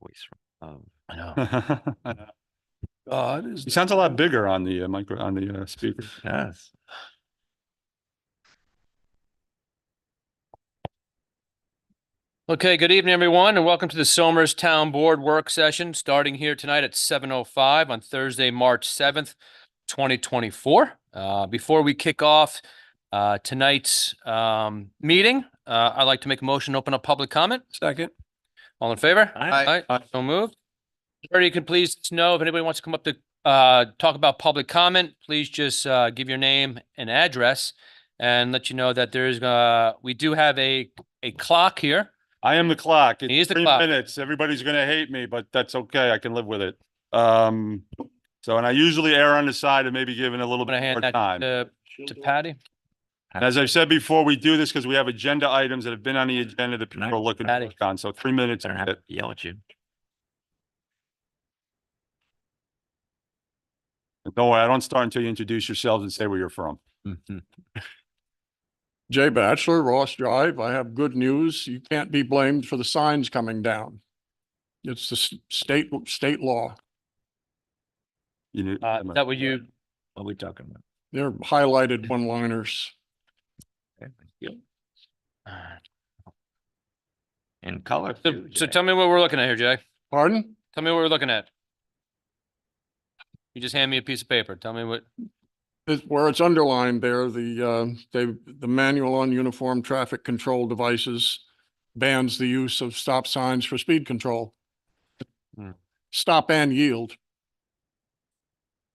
voice from. I know. God is. He sounds a lot bigger on the speaker. Yes. Okay, good evening, everyone, and welcome to the Somers Town Board work session starting here tonight at 7:05 on Thursday, March 7th, 2024. Before we kick off tonight's meeting, I'd like to make a motion to open up public comment. Second. All in favor? Aye. Aye. So moved. Or you can please know if anybody wants to come up to talk about public comment, please just give your name and address and let you know that there's we do have a clock here. I am the clock. It's He is the 3 clock. minutes. Everybody's gonna hate me, but that's okay. I can live with it. So, and I usually err on the side of maybe giving a little I'm gonna bit hand more that time. to Patty. And as I've said before, we do this because we have agenda items that have been on the agenda that people are looking to Patty. work on. So 3 minutes. I don't have to yell at you. Don't worry, I don't start until you introduce yourselves and say where you're from. Jay Batchelor, Ross Drive. I have good news. You can't be blamed for the signs coming down. It's the state law. You know, Is that what you? What are we talking about? They're highlighted one-liners. Okay, thank you. In color. So, too, so Jay. tell me what we're looking at here, Jay. Pardon? Tell me what we're looking at. You just hand me a piece of paper. Tell me what. Where it's underlined there, the manual on uniform traffic control devices bans the use of stop signs for speed control. Hmm. Stop and yield.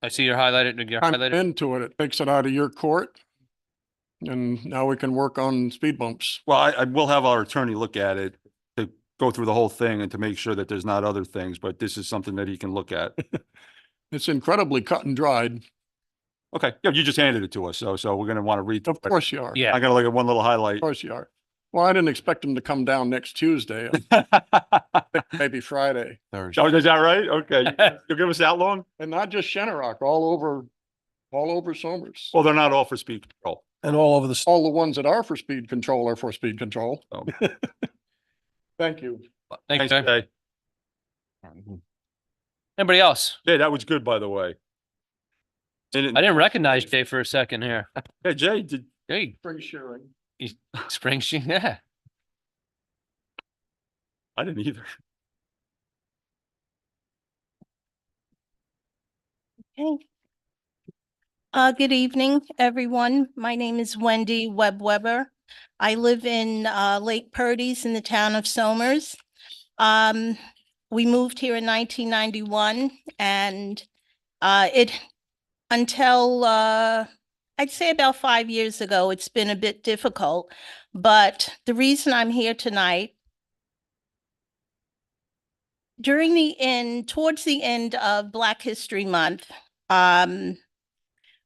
I see you're highlighted. You're I'm highlighted. into it. It takes it out of your court. And now we can work on speed bumps. well, I will have our attorney look at it to go through the whole thing and to make sure that there's not other things, but this is something that he can look at. It's incredibly cut and dried. Okay, yeah, you just handed it to us, so we're gonna want to read. Of course you are. Yeah. I gotta look at one little highlight. Of course you are. Well, I didn't expect them to come down next Tuesday, maybe Friday. Oh, is that right? Okay, you'll give us that long? And not just Shenorock, all over Somers. Well, they're not all for speed control. And all over all the ones that are for speed control are for speed control. Oh. Thank you. Thanks, Thanks, Jay. Jay. Anybody else? Jay, that was good, by the way. I didn't recognize Jay for a second here. Hey, Jay, Hey, Spring shearing. spring shoe. Yeah. I didn't either. Okay. Good evening, everyone. My name is Wendy Webb-Weber. I live in Lake Purdy's in the town of Somers. We moved here in 1991, and until I'd say about 5 years ago, it's been a bit difficult. But the reason I'm here tonight, towards the end of Black History Month,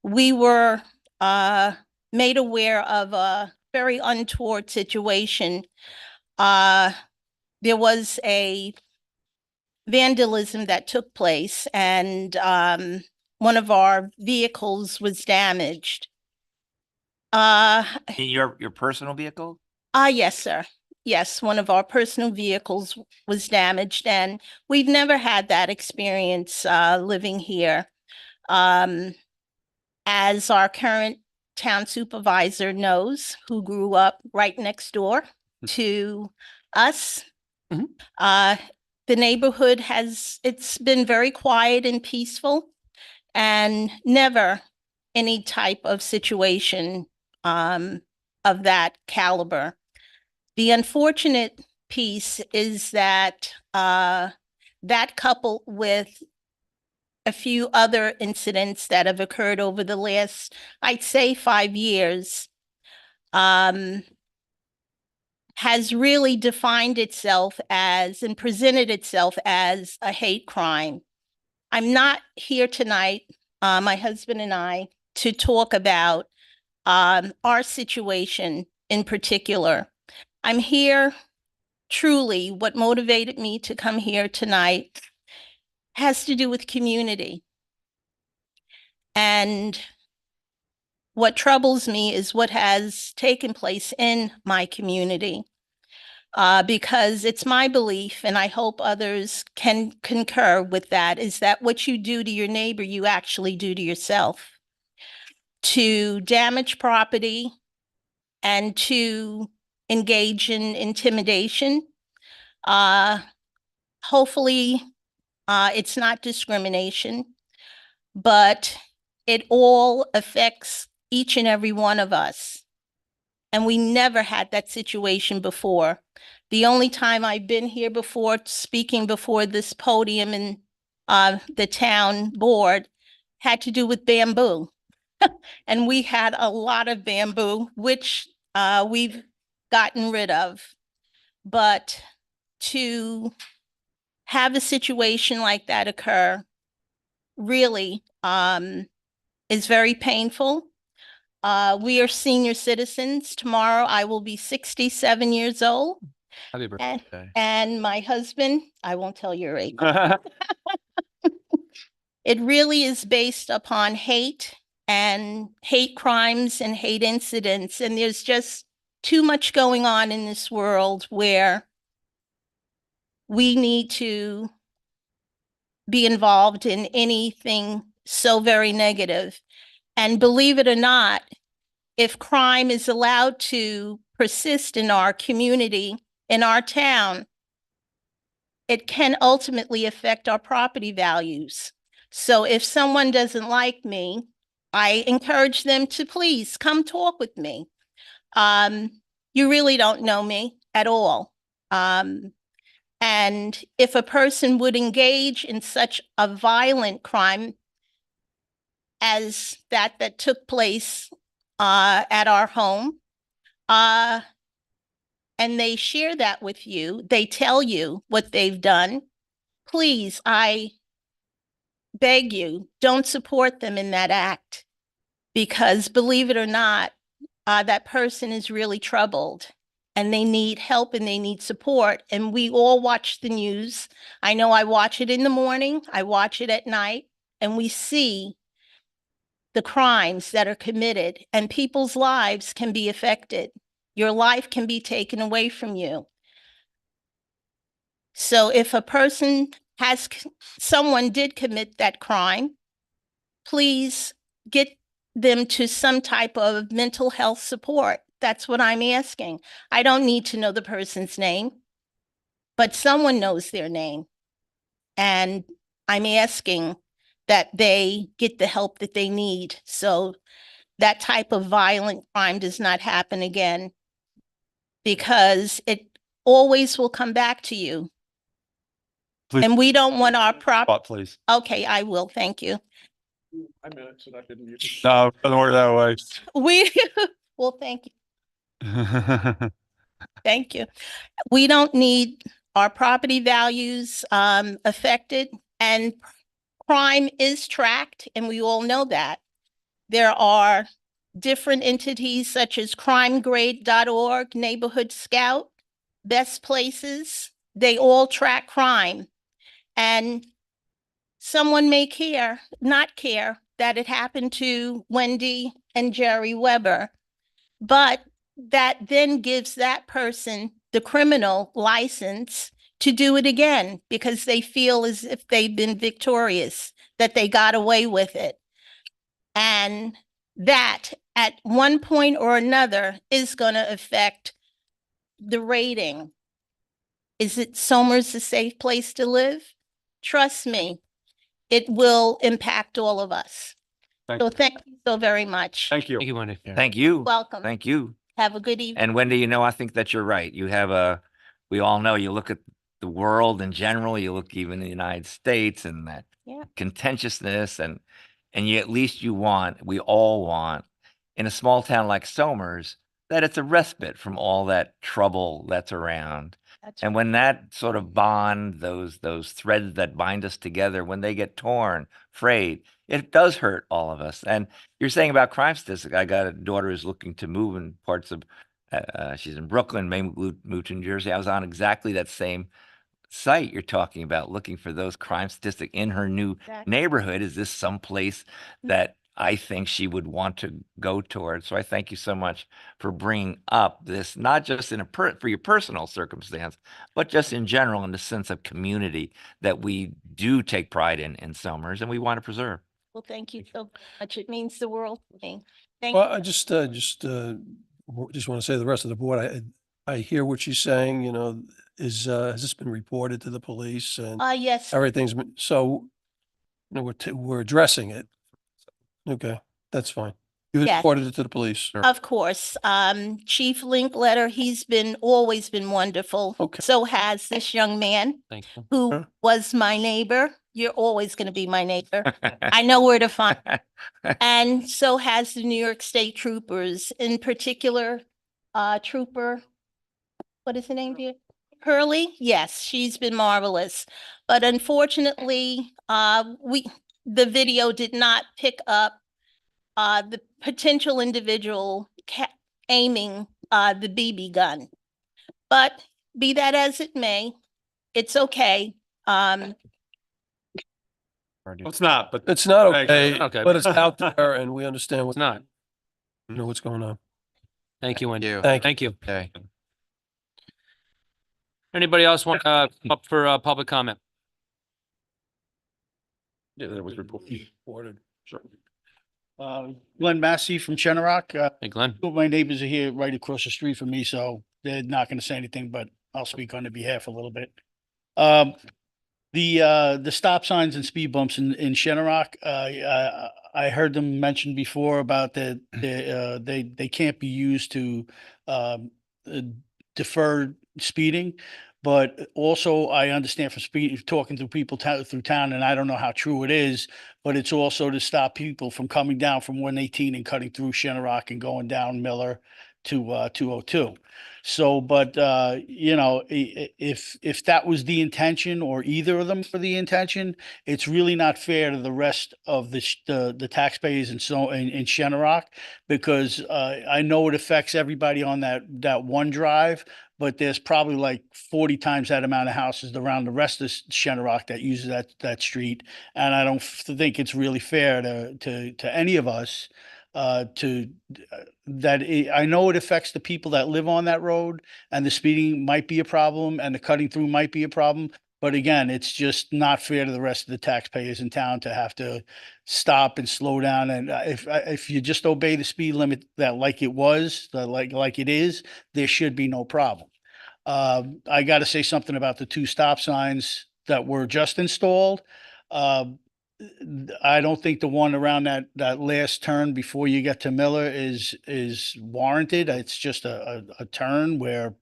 we were made aware of a very untoward situation. There was a vandalism that took place, and one of our vehicles was damaged. Your personal vehicle? Yes, sir. Yes, one of our personal vehicles was damaged, and we've never had that experience living here. As our current town supervisor knows, who grew up right next door to us, the neighborhood it's been very quiet and peaceful, and never any type of situation of that caliber. The unfortunate piece is that that coupled with a few other incidents that have occurred over the last, I'd say, 5 years, has really defined itself as and presented itself as a hate crime. I'm not here tonight, my husband and I, to talk about our situation in particular. I'm here, truly, what motivated me to come here tonight has to do with community. And what troubles me is what has taken place in my community. because it's my belief, and I hope others can concur with that, is that what you do to your neighbor, you actually do to yourself. To damage property and to engage in intimidation, hopefully, it's not discrimination, but it all affects each and every one of us. And we never had that situation before. The only time I've been here before, speaking before this podium in the town board, had to do with bamboo. And we had a lot of bamboo, which we've gotten rid of. But to have a situation like that occur really is very painful. We are senior citizens. Tomorrow I will be 67 years old. Happy birthday. And my husband, I won't tell your age. It really is based upon hate and hate crimes and hate incidents. And there's just too much going on in this world where we need to be involved in anything so very negative. And believe it or not, if crime is allowed to persist in our community, in our town, it can ultimately affect our property values. So if someone doesn't like me, I encourage them to please come talk with me. You really don't know me at all. And if a person would engage in such a violent crime as that took place at our home, and they share that with you, they tell you what they've done, please, I beg you, don't support them in that act, because believe it or not, that person is really troubled and they need help and they need support. And we all watch the news. I know I watch it in the morning, I watch it at night, and we see the crimes that are committed, and people's lives can be affected. Your life can be taken away from you. So if a person someone did commit that crime, please get them to some type of mental health support. That's what I'm asking. I don't need to know the person's name, but someone knows their name. And I'm asking that they get the help that they need so that type of violent crime does not happen again, because it always will come back to you. Please. Mm-hmm. And we don't want our Spot, please. Okay, I will. Thank you. I meant it, so that didn't mute. No, doesn't work that way. Well, thank you. Thank you. We don't need our property values affected, and crime is tracked, and we all know that. There are different entities such as crimegrade.org, Neighborhood Scout, Best Places. They all track crime. And someone may not care that it happened to Wendy and Jerry Weber, but that then gives that person the criminal license to do it again because they feel as if they've been victorious, that they got away with it. And that at one point or another is going to affect the rating. Is it Somers a safe place to live? Trust me, it will impact all of us. So thank you so very much. Thank you. Thank you, Wendy. Thank you. Welcome. Thank you. Have a good evening. And Wendy, you know, I think that you're right. You have we all know, you look at the world in general, you look even in the United States and that Yeah. contentiousness and you at least we all want in a small town like Somers, that it's a respite from all that trouble that's around. That's And when that sort of bond, those threads that bind us together, when they get torn, frayed, it does hurt all of us. And you're saying about crime statistics, I got a daughter who's looking to move in parts of, she's in Brooklyn, may move to New Jersey. I was on exactly that same site you're talking about, looking for those crime statistics in her new Exactly. neighborhood. Is this someplace that I think she would want to go toward. So I thank you so much for bringing up this, not just in for your personal circumstance, but just in general, in the sense of community that we do take pride in Somers and we want to preserve. Well, thank you so much. It means the world to me. Thank Well, you. I just want to say to the rest of the board, I hear what she's saying, has this been reported to the police and Yes, everything's been, so, we're addressing it. Okay, that's fine. You Yes. reported it to the police. of course. Chief Linkletter, he's always been wonderful. Okay. So has this young man Thank you. who Sure. was my neighbor. You're always going to be my neighbor. I know where to find. And so has the New York State Troopers, in particular, Trooper, what is the name here? Hurley? Yes, she's been marvelous. But unfortunately, the video did not pick up the potential individual aiming the BB gun. But be that as it may, it's okay. It's not, but It's not Thank you. okay, Okay. but it's out there and we understand It's not. what's going on. Thank you, Wendy. Thank you. Thank you. Okay. Anybody else want to come up for public comment? yeah, that was reported. Sure. Glenn Massey from Chenock. Hey, Glenn. Two of my neighbors are here right across the street from me, so they're not going to say anything, but I'll speak on their behalf a little bit. The stop signs and speed bumps in Chenock, I heard them mention before about they can't be used to defer speeding. But also I understand from talking to people through town, and I don't know how true it is, but it's also to stop people from coming down from 118 and cutting through Chenock and going down Miller to 202. So, but if that was the intention, or either of them for the intention, it's really not fair to the rest of the taxpayers in Chenock, because I know it affects everybody on that one drive, but there's probably like 40 times that amount of houses around the rest of Chenock that uses that street. And I don't think it's really fair to any of us I know it affects the people that live on that road, and the speeding might be a problem and the cutting through might be a problem. But again, it's just not fair to the rest of the taxpayers in town to have to stop and slow down. And if you just obey the speed limit like it was, like it is, there should be no problem. I got to say something about the two stop signs that were just installed. I don't think the one around that last turn before you get to Miller is warranted. It's just a turn where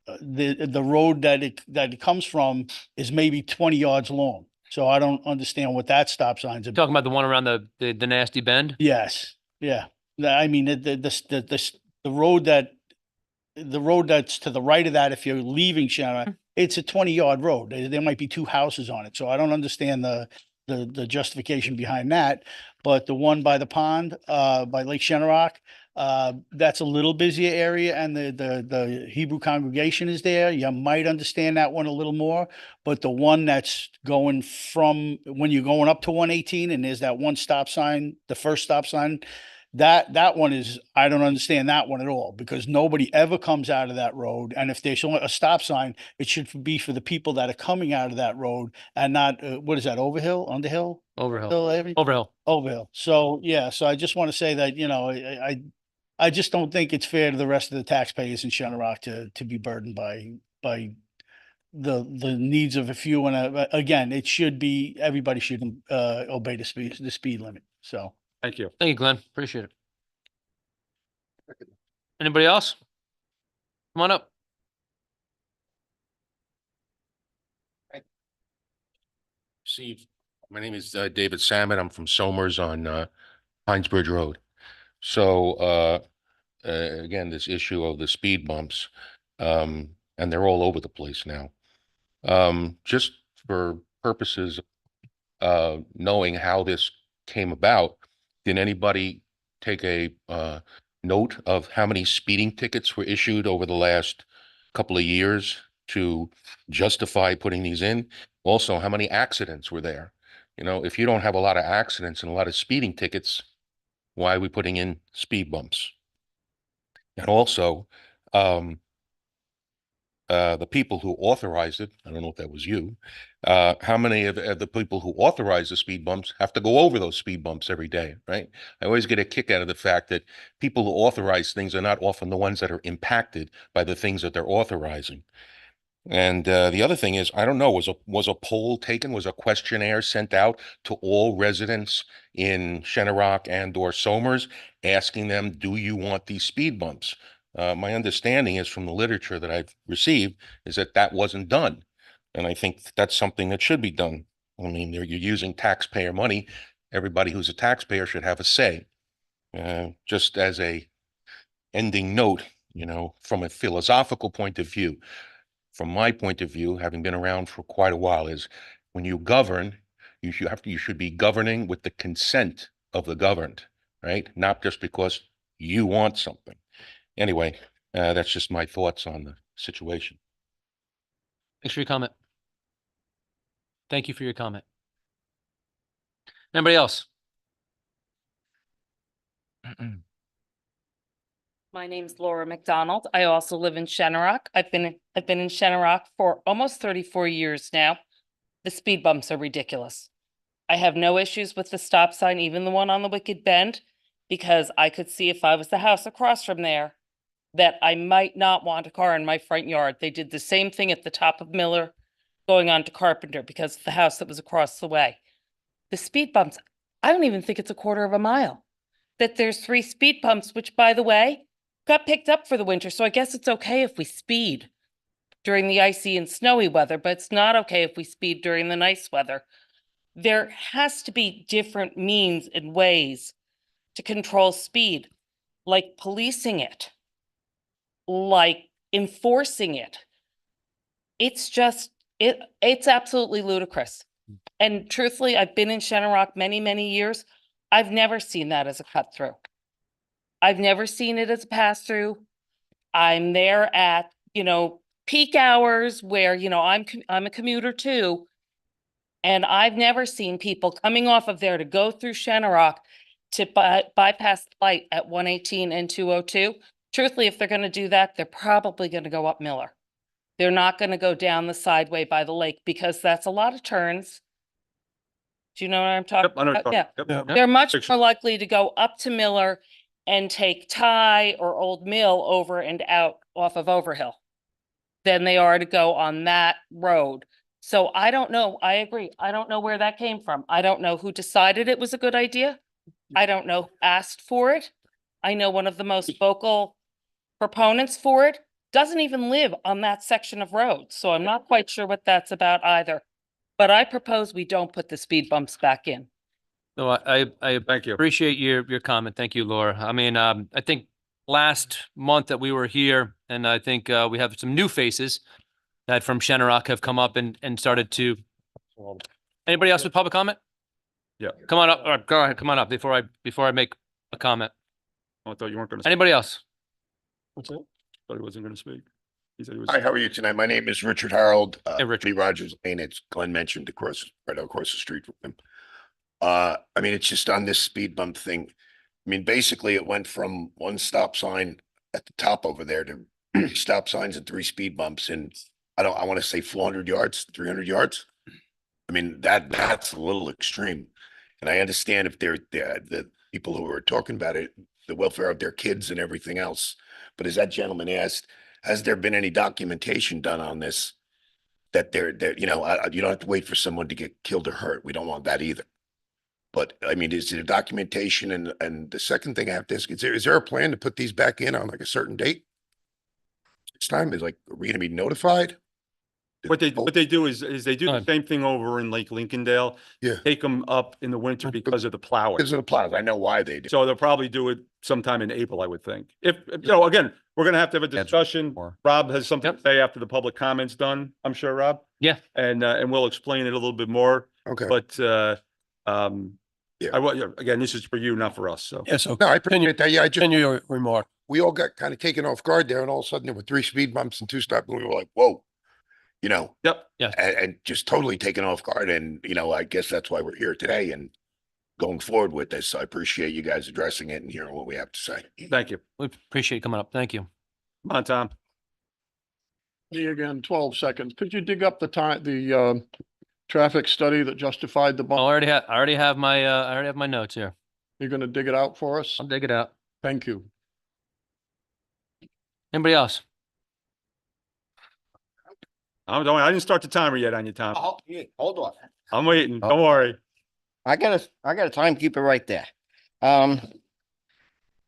the road that it comes from is maybe 20 yards long. So I don't understand what that stop sign's about. Talking about the one around the nasty bend? Yes, yeah. I mean, the road that's to the right of that, if you're leaving Shannon, it's a 20-yard road. There might be two houses on it. So I don't understand the justification behind that. But the one by the pond, by Lake Chenock, that's a little busier area, and the Hebrew congregation is there. You might understand that one a little more, but the one that's going from when you're going up to 118 and there's that one stop sign, the first stop sign, that one is, I don't understand that one at all, because nobody ever comes out of that road. And if there's a stop sign, it should be for the people that are coming out of that road, and not, what is that, Overhill, Underhill? Overhill. Overhill. Overhill. So, yeah, so I just want to say that, I just don't think it's fair to the rest of the taxpayers in Chenock to be burdened by the needs of a few. And again, it should be, everybody should obey the speed limit. So. Thank you. Thank you, Glenn. Appreciate it. Anybody else? Come on up. Steve, my name is David Salmon. I'm from Somers on Pines Bridge Road. So again, this issue of the speed bumps, and they're all over the place now. Just for purposes of knowing how this came about, did anybody take a note of how many speeding tickets were issued over the last couple of years to justify putting these in? Also, how many accidents were there? If you don't have a lot of accidents and a lot of speeding tickets, Why are we putting in speed bumps? And also, the people who authorized it, I don't know if that was you, how many of the people who authorize the speed bumps have to go over those speed bumps every day, right? I always get a kick out of the fact that people who authorize things are not often the ones that are impacted by the things that they're authorizing. And the other thing is, I don't know, was a poll taken, was a questionnaire sent out to all residents in Shenorock and or Somers, asking them, do you want these speed bumps? My understanding is from the literature that I've received is that that wasn't done. And I think that's something that should be done. I mean, you're using taxpayer money. Everybody who's a taxpayer should have a say. Just as a ending note, from a philosophical point of view, from my point of view, having been around for quite a while, is when you govern, you should be governing with the consent of the governed, right? Not just because you want something. Anyway, that's just my thoughts on the situation. Thanks for your comment. Thank you for your comment. Anybody else? My name's Laura McDonald. I also live in Shenorock. I've been in Shenorock for almost 34 years now. The speed bumps are ridiculous. I have no issues with the stop sign, even the one on the Wicked Bend, because I could see if I was the house across from there that I might not want a car in my front yard. They did the same thing at the top of Miller going on to Carpenter because of the house that was across the way. The speed bumps, I don't even think it's a quarter of a mile. That there's 3 speed bumps, which, by the way, got picked up for the winter. So I guess it's okay if we speed during the icy and snowy weather, but it's not okay if we speed during the nice weather. There has to be different means and ways to control speed, like policing it, like enforcing it. It's just, it's absolutely ludicrous. And truthfully, I've been in Shenorock many, many years. I've never seen that as a cut through. I've never seen it as a pass through. I'm there at, peak hours where, I'm a commuter too. And I've never seen people coming off of there to go through Shenorock to bypass the light at 118 and 202. Truthfully, if they're going to do that, they're probably going to go up Miller. They're not going to go down the sideway by the lake because that's a lot of turns. Do you know what I'm talking Yep, I know what about? you're Yeah. talking- yep. They're much Picture. more likely to go up to Miller and take Ty or Old Mill over and out off of Overhill than they are to go on that road. So I don't know. I agree. I don't know where that came from. I don't know who decided it was a good idea. I don't know who asked for it. I know one of the most vocal proponents for it doesn't even live on that section of road. So I'm not quite sure what that's about either. But I propose we don't put the speed bumps back in. No, I Thank you. appreciate your comment. Thank you, Laura. I mean, I think last month that we were here, and I think we have some new faces that from Shenorock have come up and started to. Anybody else with public comment? Yeah. Come on up. Or go ahead. Come on up before I make a comment. I thought you weren't going to. Anybody else? What's that? Thought he wasn't going to speak. He said he was. Hi, how are you tonight? My name is Richard Harold. Hey, Richard. Lee Rogers Lane. It's Glenn mentioned right across the street from him. I mean, it's just on this speed bump thing. I mean, basically it went from one stop sign at the top over there to stop signs and 3 speed bumps and I want to say 400 yards, 300 yards. I mean, that's a little extreme. And I understand if they're the people who are talking about it, the welfare of their kids and everything else. But as that gentleman asked, has there been any documentation done on this? That you don't have to wait for someone to get killed or hurt. We don't want that either. But I mean, is there documentation? And the second thing I have to ask, is there a plan to put these back in on like a certain date? This time is like, are we gonna be notified? What they do is they do Go the ahead. same thing over in Lake Lincolndale. Yeah. Take them up in the winter because of the plowing. Because of the plows, I know why they do. So they'll probably do it sometime in April, I would think. If again, we're gonna have a discussion. more. Rob has something Yep. to say after the public comments done, I'm sure, Rob. Yeah. And we'll explain it a little bit more, Okay. but, Yeah. again, this is for you, not for us, so. Yeah, so No, I continue, appreciate that. Yeah, I just, continue your remark. we all got kind of taken off guard there and all of a sudden there were 3 speed bumps and 2 stop and we were like, whoa. Yep. Yeah. And just totally taken off guard. And, I guess that's why we're here today. And going forward with this. I appreciate you guys addressing it and hearing what we have to say. Thank you. We appreciate you coming up. Thank you. Come on, Tom. Me again, 12 seconds. Could you dig up the traffic study that justified the I bump? already have my notes here. You're gonna dig it out for us? I'll dig it out. Thank you. Anybody else? I didn't start the timer yet on you, Tom. Oh, yeah, hold on. I'm waiting. Don't worry. I got a timekeeper right there. I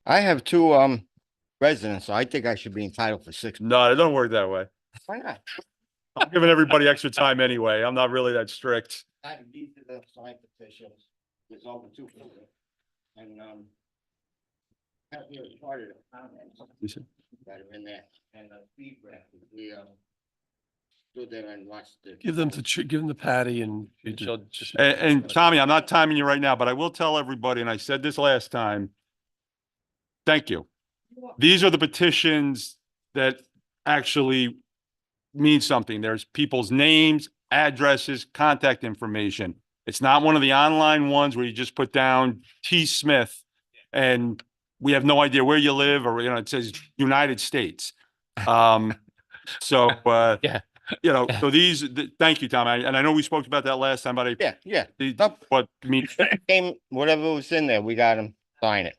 have two, residents, so I think I should be entitled for 6. No, it don't work that way. Why not? I'm giving everybody extra time anyway. I'm not really that strict. These are the signed petitions. There's over 2 people. And, have here part of the comments that are in there and the feedback. We, stood there and watched the. Give them give them the patty and. And Tommy, I'm not timing you right now, but I will tell everybody, and I said this last time. Thank you. These are the petitions that actually mean something. There's people's names, addresses, contact information. It's not one of the online ones where you just put down T. Smith and we have no idea where you live, or, it says United States. So, Yeah. So thank you, Tom. And I know we spoke about that last time, but Yeah. but I mean, Whatever was in there, we got them sign it.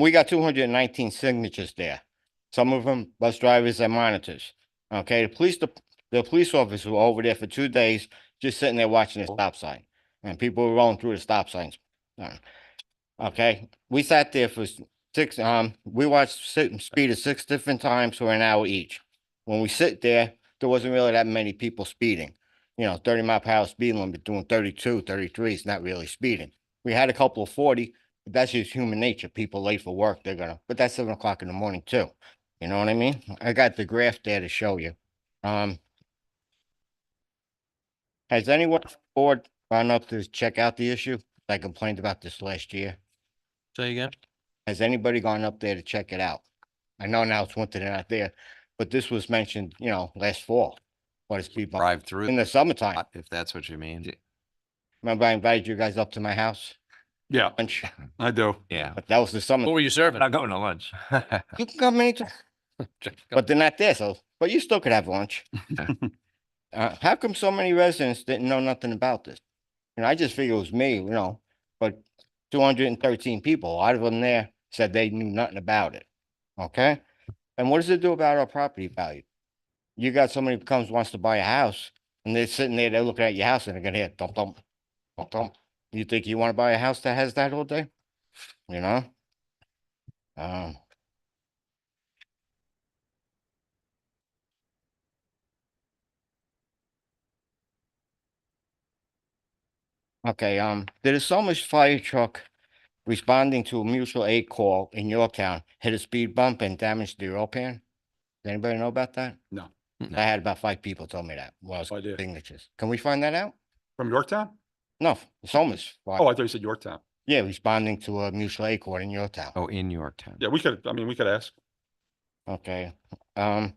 We got 219 signatures there. Some of them bus drivers and monitors. Okay, the police officers were over there for 2 days, just sitting there watching the stop sign, and people were rolling through the stop signs. Okay, we sat there for 6. We watched speed 6 different times for an hour each. When we sit there wasn't really that many people speeding. 30-mile-per-hour speed limit, doing 32, 33 is not really speeding. We had a couple of 40. But that's just human nature. People late for work, but that's 7 o'clock in the morning too. You know what I mean? I got the graph there to show you. Has anyone on board gone up to check out the issue? I complained about this last year. Say again. Has anybody gone up there to check it out? I know now it's winter, they're not there, but this was mentioned, last fall. What is people Drive through in the summertime? if that's what you mean. Remember I invited you guys up to my house? yeah, Lunch, I do. Yeah. but that was the summer. What were you serving? Not going to lunch. You can come anytime. But they're not there, but you still could have lunch. How come so many residents didn't know nothing about this? I just figured it was me, but 213 people, a lot of them there said they knew nothing about it. Okay? And what does it do about our property value? You got somebody who wants to buy a house, and they're sitting there, they're looking at your house, and they're gonna hear thump, thump, thump, thump. You think you want to buy a house that has that all day? Okay, did a Somers fire truck responding to a mutual aid call in Yorktown hit a speed bump and damaged the oil pan? Does anybody know about that? No. I had about 5 people tell me that. Well, No idea. signatures. Can we find that out? From Yorktown? No, Somers. Oh, I thought you said Yorktown. Yeah, responding to a mutual aid call in Yorktown. Oh, in Yorktown. Yeah, we could ask. Okay, we're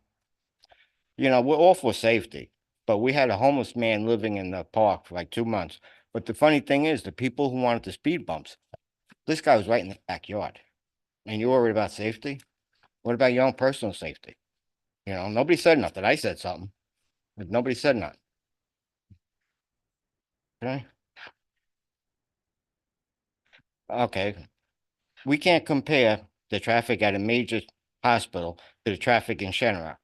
all for safety, but we had a homeless man living in the park for like 2 months. But the funny thing is, the people who wanted the speed bumps, this guy was right in the backyard. And you're worried about safety? What about your own personal safety? Nobody said nothing. I said something, but nobody said nothing. Okay. Okay. We can't compare the traffic at a major hospital to the traffic in Shenandoah.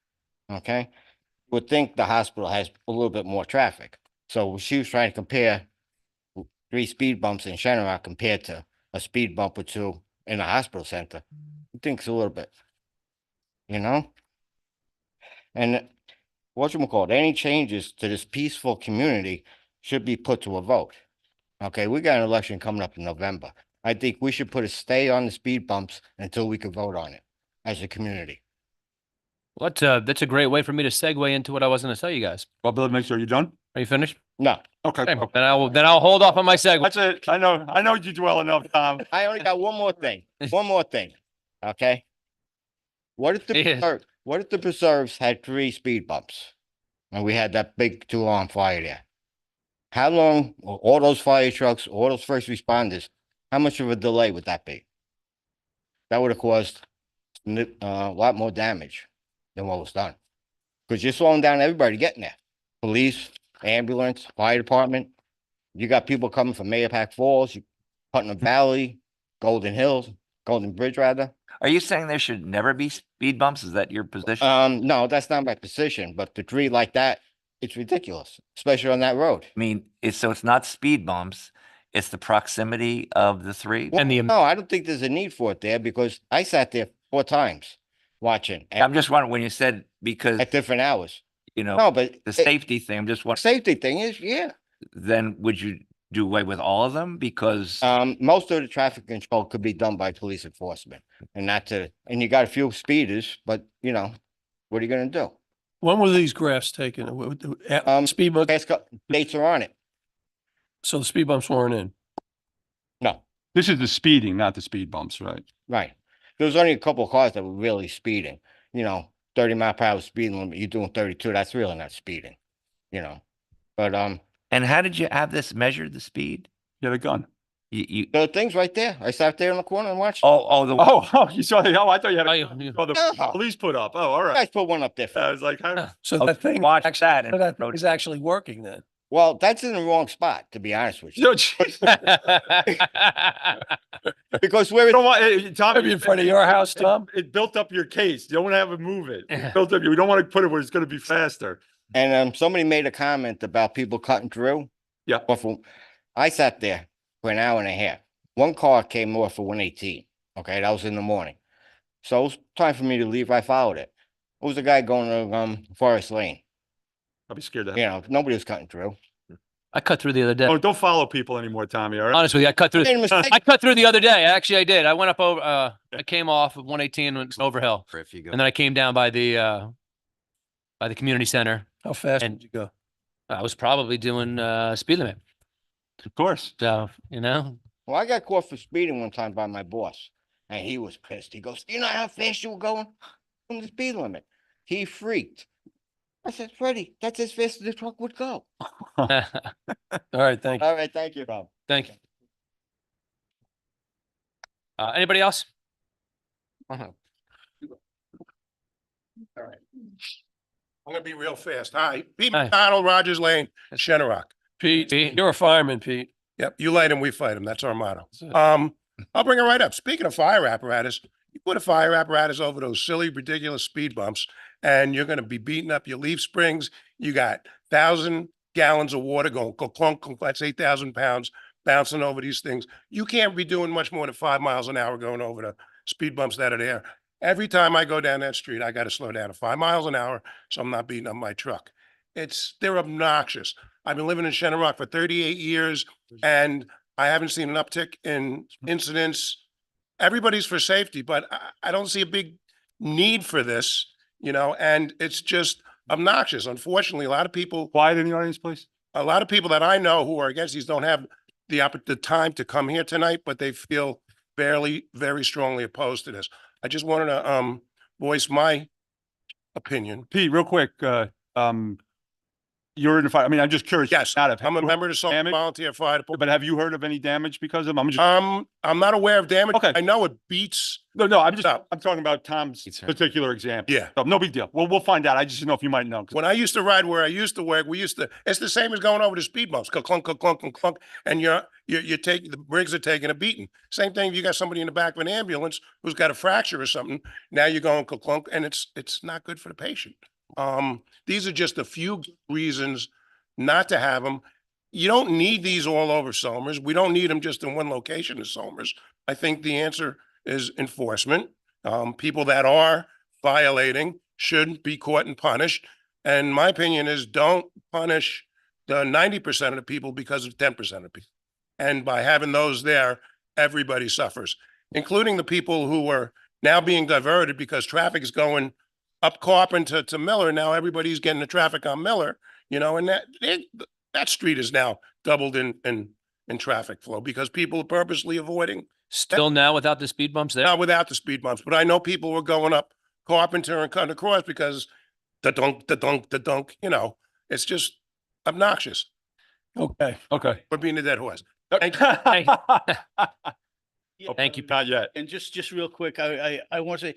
Okay. You would think the hospital has a little bit more traffic. So she was trying to compare 3 speed bumps in Shenandoah compared to a speed bump or 2 in a hospital center. He thinks a little bit, and whatchamacallit, any changes to this peaceful community should be put to a vote. Okay, we got an election coming up in November. I think we should put a stay on the speed bumps until we can vote on it as a community. That's a great way for me to segue into what I was going to tell you guys. Well, Bill, make sure you're done. Are you finished? No, Okay. Okay, then I'll hold off on my segue. That's it. I know you do well enough, Tom. I only got one more thing. One more thing. Okay. What if Yeah. what if the preserves had 3 speed bumps and we had that big 2-alarm fire there? How long will all those fire trucks, all those first responders how much of a delay would that be? That would have caused a lot more damage than what was done. Because you're slowing down everybody getting there. Police, ambulance, fire department. You got people coming from Mayapack Falls, Putnam Valley, Golden Hills, Golden Bridge rather. Are you saying there should never be speed bumps? Is that your position? No, that's not my position, but to treat like that, it's ridiculous, especially on that road. I mean, it's not speed bumps, it's the proximity of the three. And the, No, I don't think there's a need for it there because I sat there 4 times watching I'm just wondering, when you said, because, at different hours. you know, No, but the it- safety thing, I'm just wondering, safety thing is, yeah. then would you do away with all of them? Because, Most of the traffic control could be done by police enforcement and and you got a few speeders, but you know, what are you gonna do? When were these graphs taken? Speed bumps, Dates are on it. so the speed bumps weren't in. No, This is the speeding, not the speed bumps, right? right. There was only a couple of cars that were really speeding, 30-mile-per-hour speed limit, you're doing 32, that's really not speeding, But, and how did you have this measured, the speed? Get a gun. You, the thing's right there. I sat there in the corner and watched. You saw the, I thought you had Oh, a, you- oh, the No. police put up. Oh, all You right. guys put one up there. I was like, how? So Oh, that thing, watch that and so that road- is actually working then. Well, that's in the wrong spot, to be honest with you. No, geez. Because where You it, don't want, Tom. Maybe in front of your house, Tom? It built up your case. You don't want to have it move it. It built up, we don't want to put it where it's going to be faster. and somebody made a comment about people cutting through. Yeah. I sat there for an hour and a half. One car came north for 118. Okay, that was in the morning. So it was time for me to leave. I followed it. It was a guy going to Forest Lane. I'll be scared to have. Nobody was cutting through. I cut through the other day. Oh, don't follow people anymore, Tommy, all right? Honest with you, I cut through. Made a mistake. I cut through the other day. Actually, I did. I went up over, I came off of 118 and went over hill. if you go. And then I came down by the community center. How fast And- did you go? I was probably doing, speed limit. Of course. So, Well, I got caught for speeding one time by my boss, and he was pissed. He goes, "Do you know how fast you were going from the speed limit?" He freaked. I said, "Freddie, that's as fast as the truck would go." All right, thank you. All right, thank you, Rob. thank you. Anybody else? I'm gonna be real fast. Hi, Pete Hi. McDonald, Rogers Lane, Shenock. Pete, Pete? you're a fireman, Pete. Yep, you light them, we fight them. That's our motto. That's it. I'll bring it right up. Speaking of fire apparatus, you put a fire apparatus over those silly, ridiculous speed bumps, and you're gonna be beating up your leaf springs. You got 1,000 gallons of water going clunk, clunk, that's 8,000 pounds bouncing over these things. You can't be doing much more than 5 miles an hour going over the speed bumps that are there. Every time I go down that street, I gotta slow down to 5 miles an hour, so I'm not beating up my truck. They're obnoxious. I've been living in Shenock for 38 years, and I haven't seen an uptick in incidents. Everybody's for safety, but I don't see a big need for this, and it's just obnoxious. Unfortunately, a lot of people Quiet in the audience, please. that I know who are against these don't have the time to come here tonight, but they feel very strongly opposed to this. I just wanted to voice my opinion. Pete, real quick, you're in the fire. I mean, I'm just curious. Yes, Not if, I'm a member of the Salt damage? Volunteer Fire Department. But have you heard of any damage because of them? I'm just, I'm not aware of damage. Okay. I know it beats. no, I'm just, No. I'm talking about Tom's It's her. particular example. Yeah. So, no big deal. We'll find out. I just didn't know if you might know. 'Cause- When I used to ride where I used to work, it's the same as going over the speed bumps, clunk, clunk, clunk, clunk, and the rigs are taking a beating. Same thing, if you got somebody in the back of an ambulance who's got a fracture or something, now you're going clunk, clunk, and it's not good for the patient. These are just a few reasons not to have them. You don't need these all over Somers. We don't need them just in one location in Somers. I think the answer is enforcement. People that are violating should be caught and punished. And my opinion is don't punish the 90% of the people because of 10% of people. And by having those there, everybody suffers, including the people who are now being diverted because traffic is going up Carpenter to Miller. Now everybody's getting the traffic on Miller, and that street is now doubled in traffic flow because people are purposely avoiding, Still now without the speed bumps there? not without the speed bumps, but I know people were going up Carpenter and cutting across because the dunk, it's just obnoxious. Okay. Okay. We're being a dead horse. Thank you. Not yet. And just real quick, I want to say,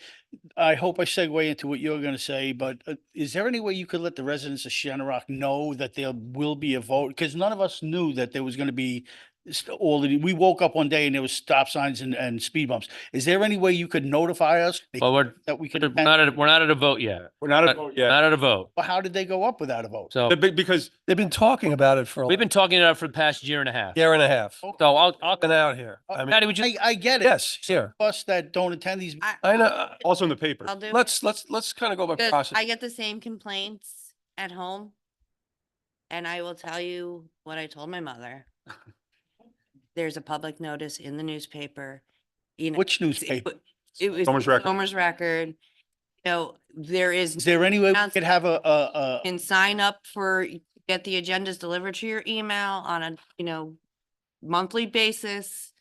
I hope I segue into what you're going to say, but is there any way you could let the residents of Shannon know that there will be a vote? Because none of us knew that there was going to be we woke up one day and there was stop signs and speed bumps. Is there any way you could notify us Well, that we could? we're not at a vote yet. We're not at a vote yet. Not at a vote. Well, how did they go up without a vote? So Because They've been talking about it for a we've been talking about it for the past year and a half. year and a half. So I'll Been out here. I mean, Patty, would you? I get it. yes, here. Us that don't attend these. I know. also in the paper. I'll do. Let's kind of go by Because process. I get the same complaints at home. And I will tell you what I told my mother. There's a public notice in the newspaper. You know, Which newspaper? It was Somers Record. Somers Record. You know, there Is is, there any way we Announcement. could have a can sign up for, get the agendas delivered to your email on a, you know, monthly basis.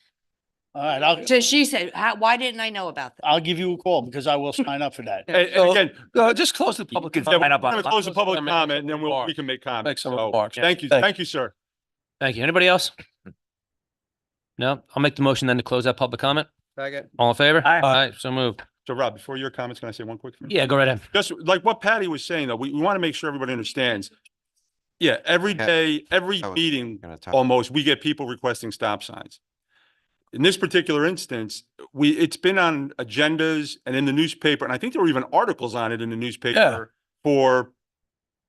all right, I'll, So she said, why didn't I know about that? I'll give you a call because I will sign up for that. And again, Just close the public. can yeah, sign we're up on- gonna close the public Make comment and then some we remarks. can make comments. Make some So, remarks. Thank you. Thank Thank you, sir. Thank you. Anybody else? No, I'll make the motion then to close that public comment. Second. All in favor? Aye. Aye, so moved. So Rob, before your comments, can I say one quick thing? Yeah, go right ahead. Just like what Patty was saying, though, we want to make sure everybody understands. Yeah, every day, every meeting, almost, we get people requesting stop signs. In this particular instance, it's been on agendas and in the newspaper, and I think there were even articles on it in the newspaper for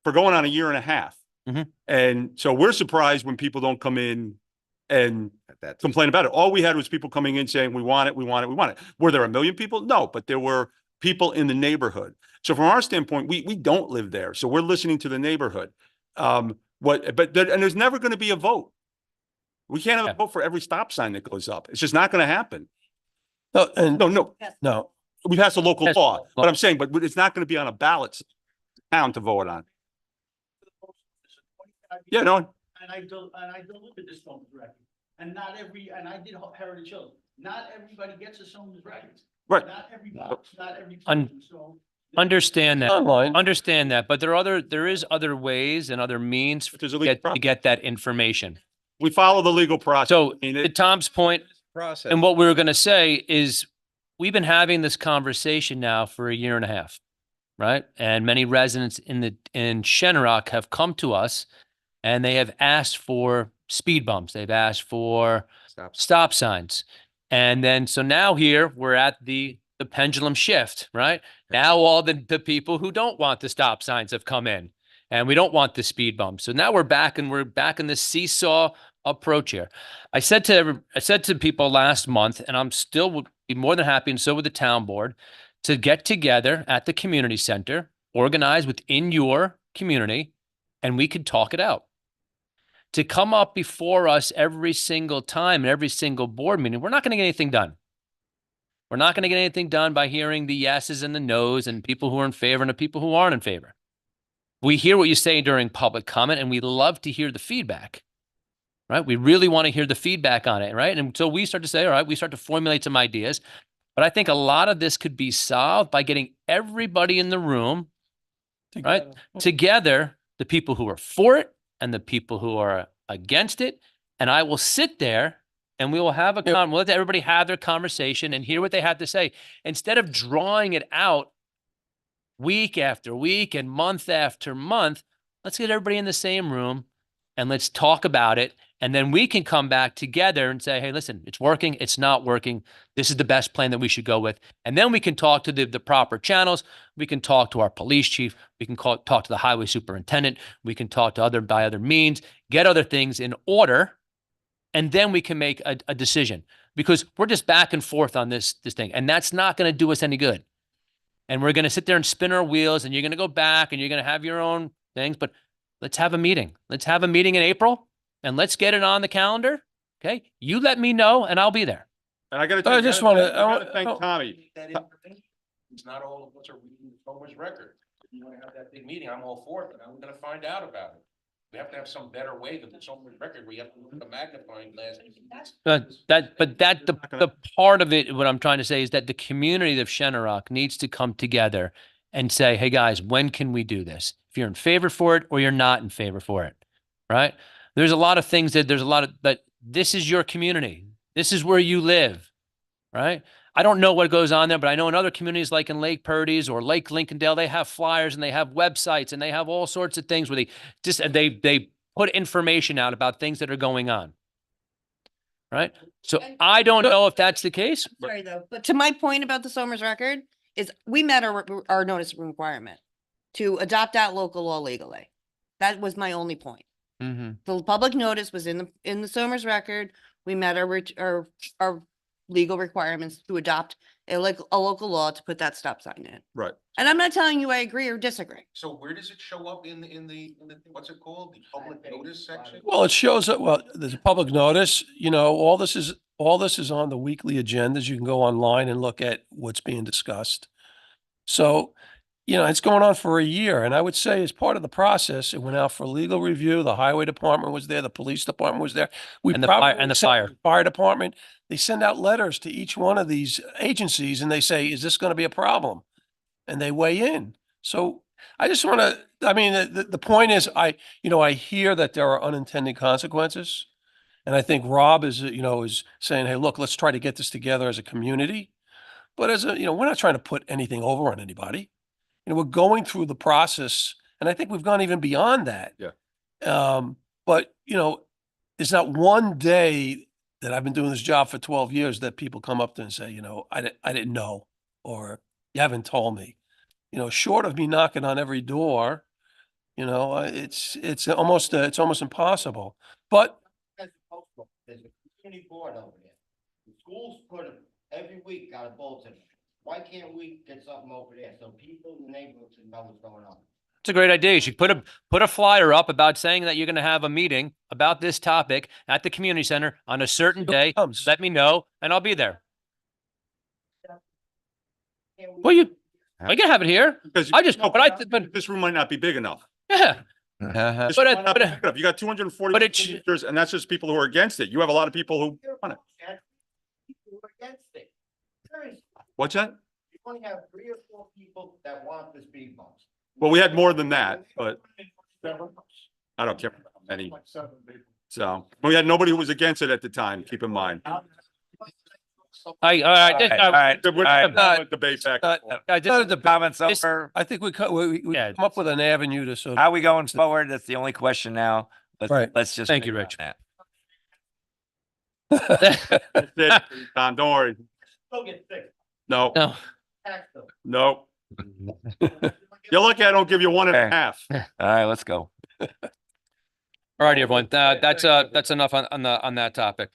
going on a year and a half. Mhm. And so we're surprised when people don't come in and complain about it. All we had was people coming in saying, we want it, we want it, we want it. Were there a million people? No, but there were people in the neighborhood. So from our standpoint, we don't live there. So we're listening to the neighborhood. And there's never going to be a vote. We can't have a vote for every stop sign that goes up. It's just not going to happen. No, and No, we passed a local Yes. law, but I'm saying, but it's not going to be on a ballot town to vote on. Yeah, no, And I delivered this Somers Record. And not every, and I did Heritage Hills. Not everybody gets a Somers Record. right. Not every, Un- so. Understand that. online. Understand that, but there is other ways and other means But there's a to legal get, to process. get that information. We follow the legal process. So I mean, to Tom's point, Process. and what we were going to say is we've been having this conversation now for a year and a half, right? And many residents in Shenrock have come to us and they have asked for speed bumps. They've asked for stop signs. And then, so now here we're at the pendulum shift, right? Now all the people who don't want the stop signs have come in and we don't want the speed bumps. So now we're back in this seesaw approach here. I said to people last month, and I'm still would be more than happy, and so would the town board, to get together at the community center, organize within your community, and we could talk it out. To come up before us every single time, every single board meeting, we're not going to get anything done. We're not going to get anything done by hearing the yeses and the nos and people who are in favor and the people who aren't in favor. We hear what you say during public comment, and we love to hear the feedback, right? We really want to hear the feedback on it, right? And so we start to say, all right, we start to formulate some ideas. But I think a lot of this could be solved by getting everybody in the room, right, together, the people who are for it and the people who are against it. And I will sit there and we will have we'll let everybody have their conversation and hear what they have to say. Instead of drawing it out week after week and month after month, let's get everybody in the same room and let's talk about it. And then we can come back together and say, hey, listen, it's working, it's not working. This is the best plan that we should go with. And then we can talk to the proper channels. We can talk to our police chief. We can talk to the highway superintendent. We can talk to by other means, get other things in order. And then we can make a decision, because we're just back and forth on this thing. And that's not going to do us any good. And we're going to sit there and spin our wheels, and you're going to go back and you're going to have your own things. But let's have a meeting. Let's have a meeting in April and let's get it on the calendar. Okay. You let me know and I'll be there. And I got to, I just want to, thank Tommy. It's not all of us are reading the Somers Record. If you want to have that big meeting, I'm all for it, but I'm gonna find out about it. We have to have some better way than the Somers Record. We have to look at the magnifying glass. The part of it, what I'm trying to say is that the community of Shenrock needs to come together and say, hey guys, when can we do this? If you're in favor for it or you're not in favor for it, right? There's a lot of things that but this is your community. This is where you live, right? I don't know what goes on there, but I know in other communities like in Lake Purdy's or Lake Lincolndale, they have flyers and they have websites and they have all sorts of things where they put information out about things that are going on. Right? So I don't know if that's the case. Sorry though, but to my point about the Somers record is we met our notice requirement to adopt that local law legally. That was my only point. Mm-hmm. The public notice was in the Somers record. We met our legal requirements to adopt a local law to put that stop sign in. Right. And I'm not telling you I agree or disagree. So where does it show up in the, what's it called? The public notice section? Well, it shows up, well, there's a public notice, you know, all this is on the weekly agendas. You can go online and look at what's being discussed. So, you know, it's going on for a year. And I would say as part of the process, it went out for legal review. The highway department was there. The police department was there. And the fire department. They send out letters to each one of these agencies and they say, is this going to be a problem? And they weigh in. So I just want to, I mean, the point is I hear that there are unintended consequences. And I think Rob is saying, hey, look, let's try to get this together as a community. But we're not trying to put anything over on anybody. We're going through the process, and I think we've gone even beyond that. Yeah. But there's not one day that I've been doing this job for 12 years that people come up to and say, I didn't know, or you haven't told me. Short of me knocking on every door, it's almost impossible. But There's a community board over there. The schools put them every week, got a bulletin. Why can't we get something over there so people in the neighborhood can know what's going on? It's a great idea. You should put a flyer up about saying that you're going to have a meeting about this topic at the community center on a certain day. Let me know and I'll be there. Well, I can have it here. Because but this room might not be big enough. yeah. This room might not be big enough. You got 240 signatures, and that's just people who are against it. You have a lot of people who want it. People who are against it. Seriously. What's that? You only have 3 or 4 people that want the speed bumps. Well, we had more than that, but I don't care how many. So we had nobody who was against it at the time. Keep in mind. All right. We're not gonna debate back. The comments over. I think we come up with an avenue to sort of. How are we going forward? That's the only question now. Let's just. Thank you, figure Rich. out that. That's it, Tom, don't worry. Don't get sick. No, No. Tax them. no. You're lucky I don't give you 1.5. All right, let's go. All right, everyone. That's enough on that topic.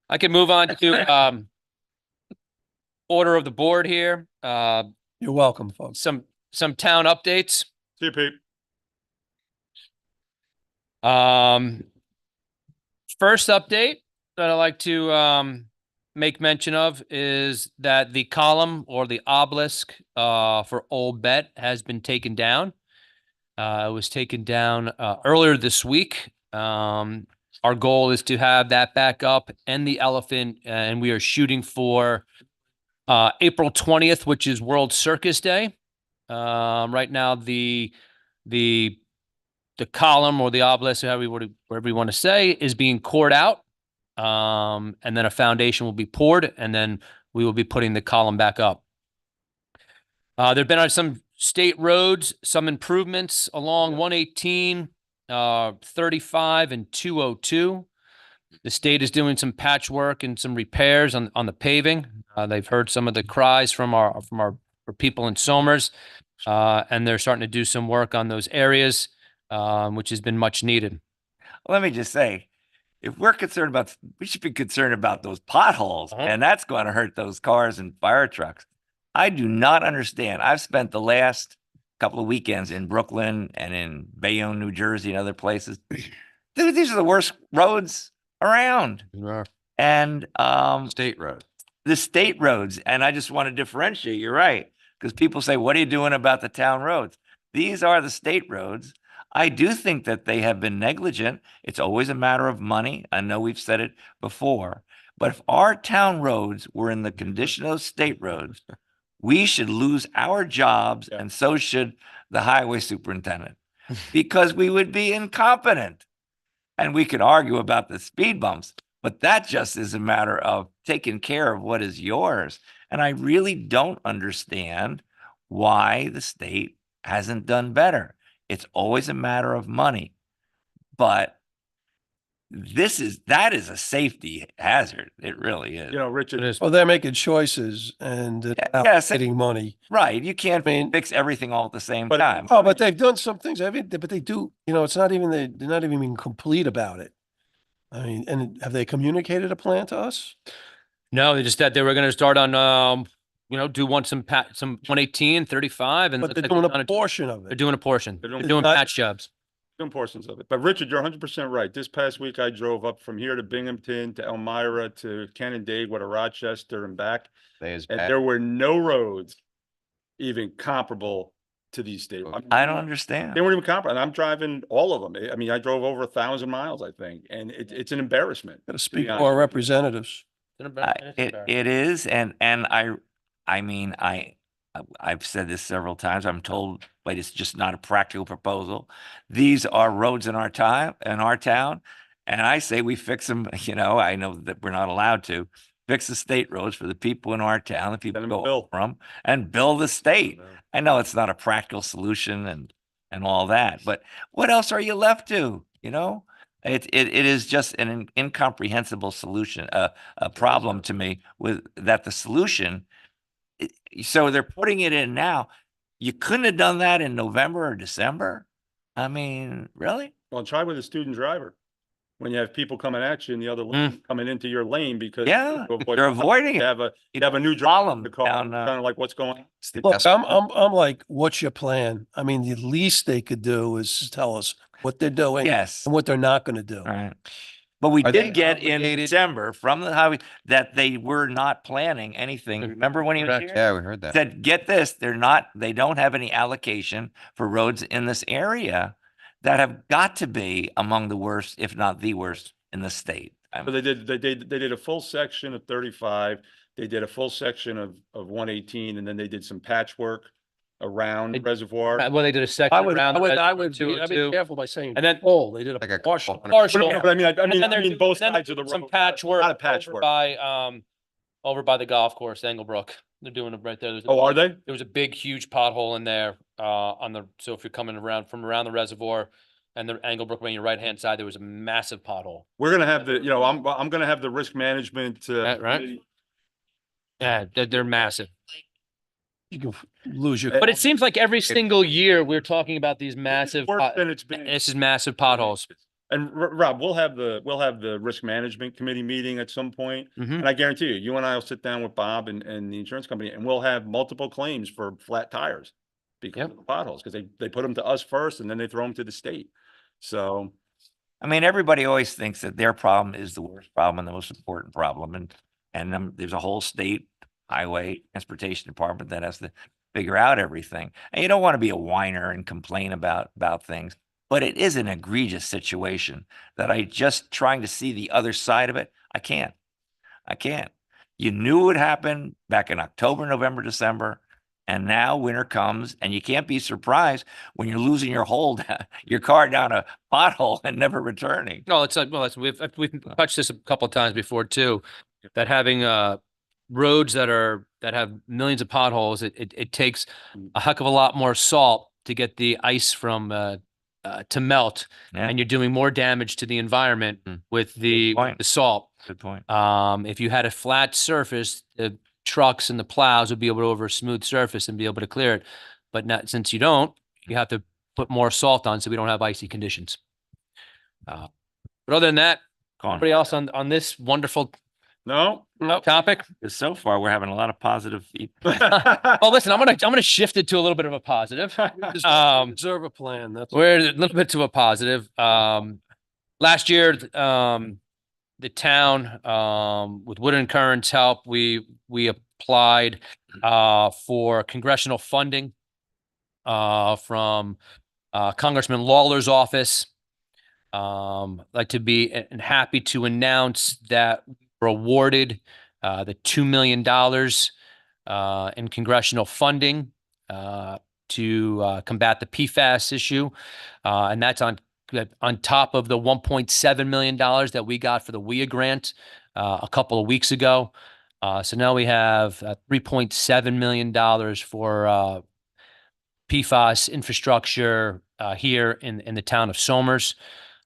I can move on to order of the board here. You're welcome, folks. Some town updates. See you, Pete. First update that I'd like to make mention of is that the column or the obelisk for Old Bet has been taken down. It was taken down earlier this week. Our goal is to have that back up and the elephant, and we are shooting for April 20th, which is World Circus Day. Right now, the column or the obelisk, whatever you want to say, is being cored out. And then a foundation will be poured, and then we will be putting the column back up. There've been on some state roads, some improvements along 118, 35 and 202. The state is doing some patchwork and some repairs on the paving. They've heard some of the cries from our people in Somers, and they're starting to do some work on those areas, which has been much needed. Let me just say, if we're concerned about, we should be concerned about those potholes, and that's going to hurt those cars and fire trucks. I do not understand. I've spent the last couple of weekends in Brooklyn and in Bayonne, New Jersey, and other places. Dude, these are the worst roads around. And State road. the state roads. And I just want to differentiate. You're right, because people say, what are you doing about the town roads? These are the state roads. I do think that they have been negligent. It's always a matter of money. I know we've said it before, but if our town roads were in the condition of state roads, we should lose our jobs, and so should the highway superintendent. because we would be incompetent. And we could argue about the speed bumps, but that just is a matter of taking care of what is yours. And I really don't understand why the state hasn't done better. It's always a matter of money. But that is a safety hazard. It really is. You know, Richard, It is. Well, they're making choices and they're yes. allocating money. Right. You can't I mean- fix everything all at the same But- time. Oh, but they've done some things. But they do, it's not even, they're not even being complete about it. I mean, and have they communicated a plan to us? No, they just said they were gonna start on, do some 118, 35, and But looks they're like doing done a portion of They're it. doing a portion. They're They're doing- doing not- patch jobs. some portions of it. But Richard, you're 100% right. This past week, I drove up from here to Binghamton to Elmira to Canandaigua to Rochester and back. And there were no roads even comparable to these state. I don't understand. They weren't even comparable. And I'm driving all of them. I mean, I drove over 1,000 miles, I think, and it's an embarrassment. Got to be speak to honest our with you. representatives. It is, and I mean, I've said this several times. I'm told, but it's just not a practical proposal. These are roads in our town, and I say we fix them. I know that we're not allowed to fix the state roads for the people in our town, the people Let 'em go bill. over them, and bill the state. I know it's not a practical solution and all that, but what else are you left to? It is just an incomprehensible solution, a problem to me with that the solution. So they're putting it in now. You couldn't have done that in November or December. I mean, really? Well, try with a student driver. When you have people coming at you in the other lane, coming into your lane because. Yeah, to avoid- they're avoiding You it. have a new Follow driver 'em in the car, down, kind of like, what's going on? Look, I'm like, what's your plan? I mean, the least they could do is tell us what they're doing Yes. and what they're not going to do. All right. But we Are they did get in obligated- December from the highway that they were not planning anything. Remember when he was Correct. here? we heard that. Said, get this, they don't have any allocation for roads in this area that have got to be among the worst, if not the worst in the state. So they did a full section of 35. They did a full section of 118, and then they did some patchwork around They- Reservoir. Well, they did a section I would, around. I would, the I would, two- I'd be two- careful by saying, And then- full, they did Like a a partial. couple Partial. But I mean, And then they're both then sides of the road. some patchwork Not a over patchwork. by the golf course, Engelbrook. They're doing it right there. Oh, are they? There was a big, huge pothole in there, so if you're coming from around the reservoir and the Engelbrook way on your right-hand side, there was a massive pothole. We're gonna have I'm gonna have the risk management. Right. committee. Yeah, they're massive. You can lose your. But it seems like every single year we're talking about these massive, Worse than it's been. this is massive potholes. And Rob, we'll have the risk management committee meeting at some point. Mhm. And I guarantee you and I will sit down with Bob and the insurance company and we'll have multiple claims for flat tires. Because Yep. of the potholes, because they put them to us first and then they throw them to the state. So, I mean, everybody always thinks that their problem is the worst problem and the most important problem. And there's a whole state highway transportation department that has to figure out everything. And you don't want to be a whiner and complain about things, but it is an egregious situation that I just trying to see the other side of it. I can't. You knew it would happen back in October, November, December. And now winter comes and you can't be surprised when you're losing your your car down a pothole and never returning. No, it's like, well, we've touched this a couple of times before too, that having roads that have millions of potholes, it takes a heck of a lot more salt to get the ice from to melt, Yeah. and you're doing more damage to the environment with the point. salt. Good point. If you had a flat surface, the trucks and the plows would be able to over a smooth surface and be able to clear it. But not, since you don't, you have to put more salt on so we don't have icy conditions. But other than that, Go on. anybody else on this wonderful no. topic? 'Cause so far we're having a lot of positive feedback. Well, listen, I'm gonna shift it to a little bit of a positive. Reserve a plan. That's. We're a little bit to a positive. Last year, the town, with Wood and Curran's help, we applied for congressional funding from Congressman Lawler's office. Like to be and happy to announce that we're awarded the $2 million in congressional funding. to combat the PFAS issue. And that's on top of the $1.7 million that we got for the WIA grant a couple of weeks ago. So now we have $3.7 million for PFAS infrastructure here in the town of Somers.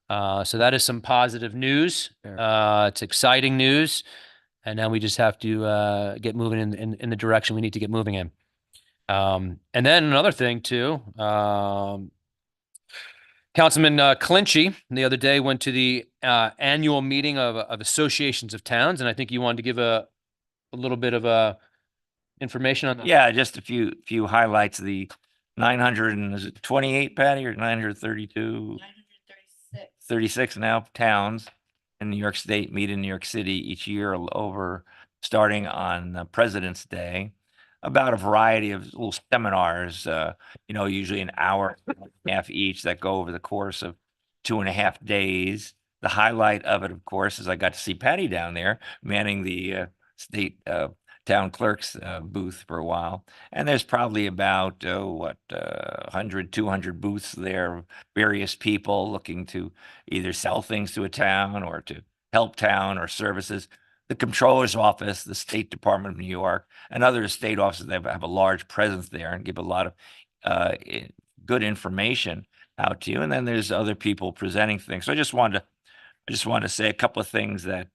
So that is some positive news. It's exciting news. And now we just have to get moving in the direction we need to get moving in. And then another thing too, Councilman Clinchie the other day went to the annual meeting of associations of towns, and I think you wanted to give a little bit of information on that. Yeah, just a few highlights. The 928, Patty, or 932? 36 now towns in New York State meet in New York City each year over starting on President's Day about a variety of little seminars, usually an hour and a half each that go over the course of 2.5 days. The highlight of it, of course, is I got to see Patty down there manning the state town clerk's booth for a while. And there's probably about 100, 200 booths there, various people looking to either sell things to a town or to help town or services. The Comptroller's Office, the State Department of New York, and other state offices that have a large presence there and give a lot of good information out to you. And then there's other people presenting things. So I just wanted to say a couple of things that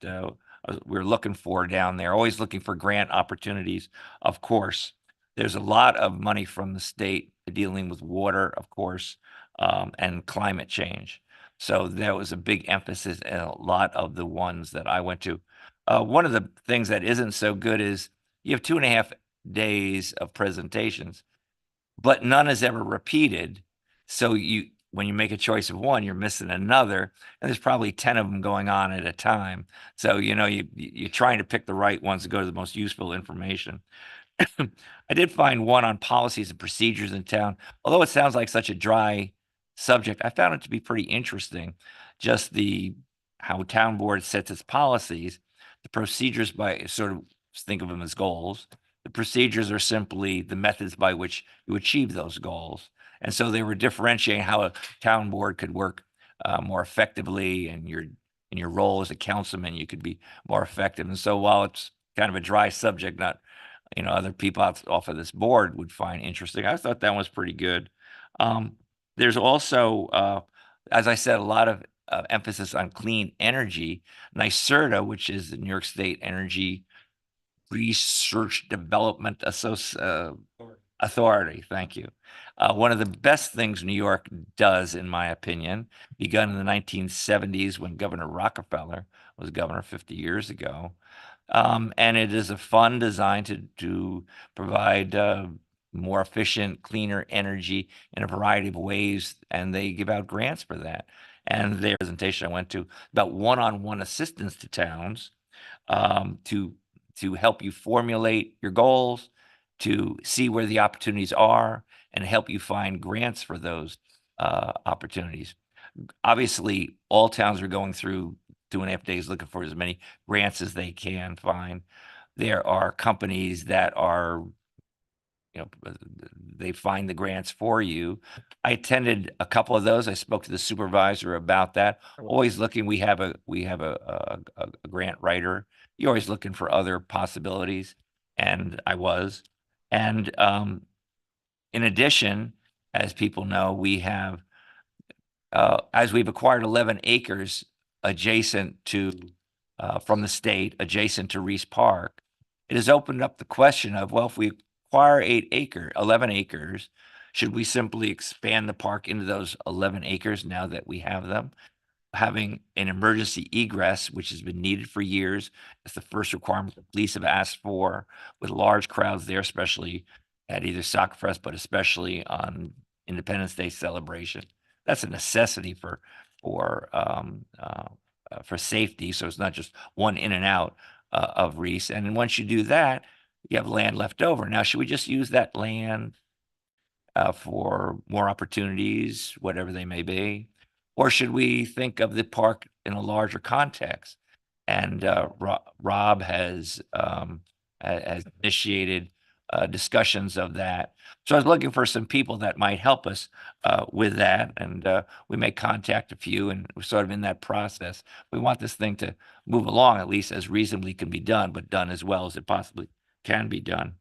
we're looking for down there. Always looking for grant opportunities. Of course, there's a lot of money from the state dealing with water, of course, and climate change. So there was a big emphasis in a lot of the ones that I went to. One of the things that isn't so good is you have 2.5 days of presentations, but none is ever repeated. So when you make a choice of one, you're missing another, and there's probably 10 of them going on at a time. So, you're trying to pick the right ones to go to the most useful information. I did find one on policies and procedures in town. Although it sounds like such a dry subject, I found it to be pretty interesting. Just how town board sets its policies, the procedures by sort of think of them as goals. The procedures are simply the methods by which you achieve those goals. And so they were differentiating how a town board could work more effectively, and in your role as a councilman, you could be more effective. And so while it's kind of a dry subject, not other people off of this board would find interesting, I thought that was pretty good. There's also, as I said, a lot of emphasis on clean energy. NYSERDA, which is the New York State Energy Research Development Authority. Thank you. One of the best things New York does, in my opinion, begun in the 1970s when Governor Rockefeller was governor 50 years ago. And it is a fund designed to provide more efficient, cleaner energy in a variety of ways, and they give out grants for that. And their presentation I went to about one-on-one assistance to towns to help you formulate your goals, to see where the opportunities are, and help you find grants for those opportunities. Obviously, all towns are going through 2.5 days looking for as many grants as they can find. There are companies that are, they find the grants for you. I attended a couple of those. I spoke to the supervisor about that. Always looking. We have a grant writer. You're always looking for other possibilities, and I was. And in addition, as people know, we have, as we've acquired 11 acres adjacent to, from the state, adjacent to Reese Park, it has opened up the question of, well, if we acquire 11 acres, should we simply expand the park into those 11 acres now that we have them? Having an emergency egress, which has been needed for years. It's the first requirement the police have asked for, with large crowds there, especially at either Soccer Fest, but especially on Independence Day celebration. That's a necessity for safety. So it's not just one in and out of Reese. And once you do that, you have land left over. Now, should we just use that land for more opportunities, whatever they may be? Or should we think of the park in a larger context? And Rob has initiated discussions of that. So I was looking for some people that might help us with that, and we may contact a few, and we're sort of in that process. We want this thing to move along, at least as reasonably can be done, but done as well as it possibly can be done.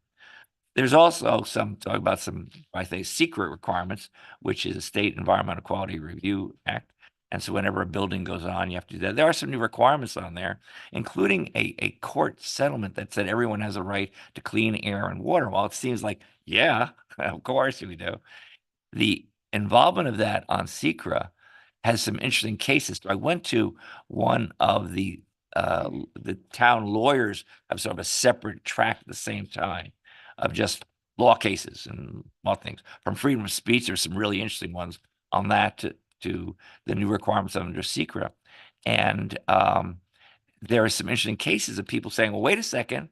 There's also some talk about some, I think, secret requirements, which is the State Environmental Quality Review Act. And so whenever a building goes on, you have to do that. There are some new requirements on there, including a court settlement that said everyone has a right to clean air and water. Well, it seems like, yeah, of course we do. The involvement of that on SECRA has some interesting cases. I went to one of the town lawyers have sort of a separate track at the same time of just law cases and law things. From freedom of speech, there's some really interesting ones on that to the new requirements under SECRA. And there are some interesting cases of people saying, well, wait a second,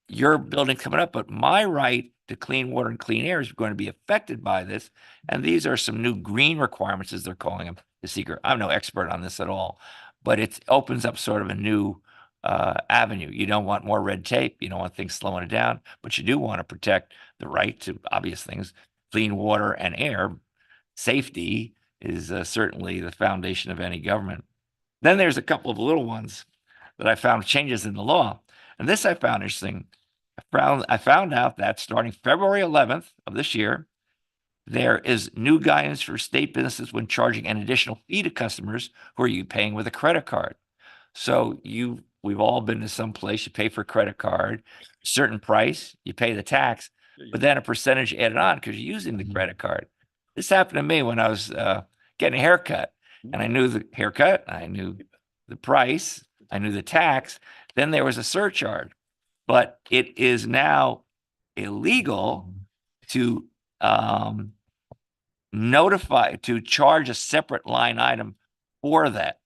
your building coming up, but my right to clean water and clean air is going to be affected by this. And these are some new green requirements, as they're calling them, the SECRA. I'm no expert on this at all, but it opens up sort of a new avenue. You don't want more red tape. You don't want things slowing it down, but you do want to protect the right to obvious things, clean water and air. Safety is certainly the foundation of any government. Then there's a couple of little ones that I found changes in the law. And this I found interesting. I found out that starting February 11th of this year, there is new guidance for state businesses when charging an additional fee to customers who are paying with a credit card. So we've all been to some place, you pay for a credit card, certain price, you pay the tax, but then a percentage added on because you're using the credit card. This happened to me when I was getting a haircut, and I knew the haircut, I knew the price, I knew the tax. Then there was a surcharge, but it is now illegal to charge a separate line item for that.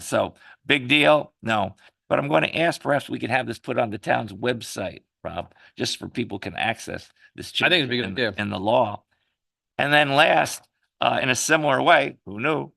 So big deal? No, but I'm going to ask perhaps we could have this put on the town's website, Rob, just for people can access this. I think it'd be a good idea. In the law. And then last, in a similar way, who knew?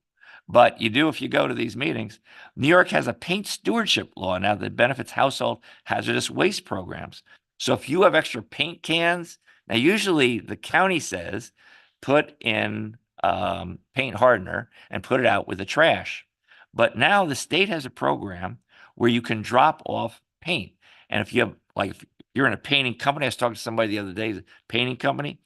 But you do if you go to these meetings. New York has a paint stewardship law now that benefits household hazardous waste programs. So if you have extra paint cans, now usually the county says put in paint hardener and put it out with the trash. But now the state has a program where you can drop off paint. And if you have, like, if you're in a painting company, I was talking to somebody the other day, the painting company,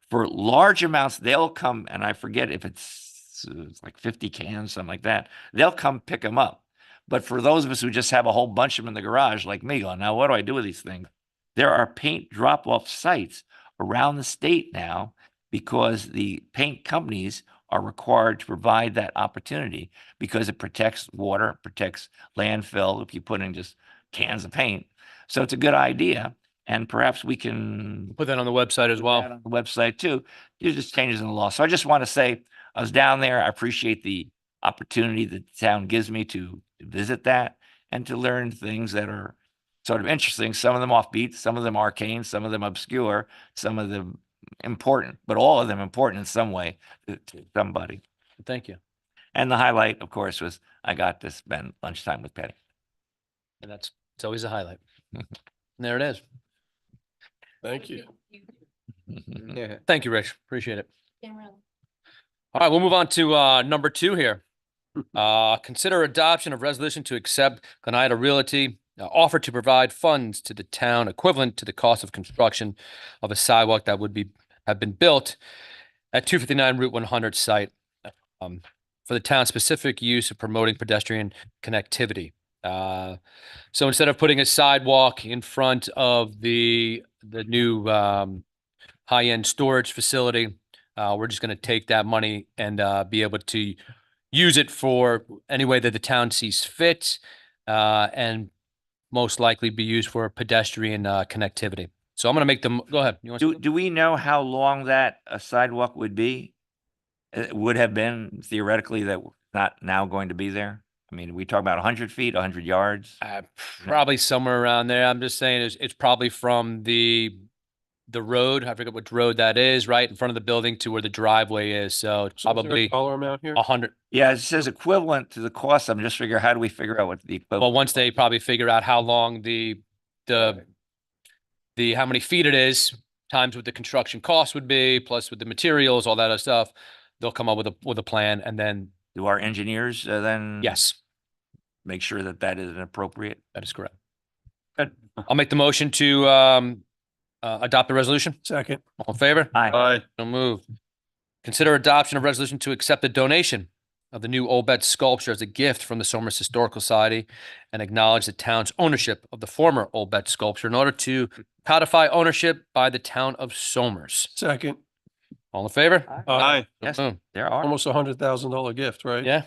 for large amounts, they'll come, and I forget if it's like 50 cans, something like that. They'll come pick them up. But for those of us who just have a whole bunch of them in the garage, like me, going, now what do I do with these things? There are paint drop-off sites around the state now because the paint companies are required to provide that opportunity because it protects water, protects landfill if you put in just cans of paint. So it's a good idea. And perhaps we can Put that on the website as well. on the website too. There's just changes in the law. So I just want to say I was down there. I appreciate the opportunity that the town gives me to visit that and to learn things that are sort of interesting. Some of them offbeat, some of them arcane, some of them obscure, some of them important, but all of them important in some way to somebody. Thank you. And the highlight, of course, was I got to spend lunchtime with Patty. And it's always a highlight. And there it is. Thank you. Yeah. Thank you, Rich. Appreciate it. All right, we'll move on to number 2 here. Consider adoption of resolution to accept Gonida Realty offer to provide funds to the town equivalent to the cost of construction of a sidewalk that would have been built at 259 Route 100 site for the town's specific use of promoting pedestrian connectivity. So instead of putting a sidewalk in front of the new high-end storage facility, we're just going to take that money and be able to use it for any way that the town sees fit, and most likely be used for pedestrian connectivity. So I'm going to make them, go ahead. You want Do we know how long that a sidewalk would be? It would have been theoretically that not now going to be there? I mean, we talk about 100 feet, 100 yards? Probably somewhere around there. I'm just saying it's probably from the road, I forget which road that is, right in front of the building to where the driveway is. So it's So is there a probably dollar amount here? 100. Yeah, it says equivalent to the cost. I'm just figuring, how do we figure out what the equivalent? Well, once they probably figure out how long the the, how many feet it is, times what the construction cost would be, plus with the materials, all that other stuff. They'll come up with a plan and then, Do our engineers then? yes, Make sure that that is appropriate? that is correct. Good. I'll make the motion to, adopt the resolution. Second. All in favor? Aye. Aye. So moved. Consider adoption of resolution to accept the donation of the new Old Bet sculpture as a gift from the Somers Historical Society and acknowledge the town's ownership of the former Old Bet sculpture in order to codify ownership by the town of Somers. Second. All in favor? Aye. So Yes, moved. there are. Almost $100,000 gift, right? Yeah,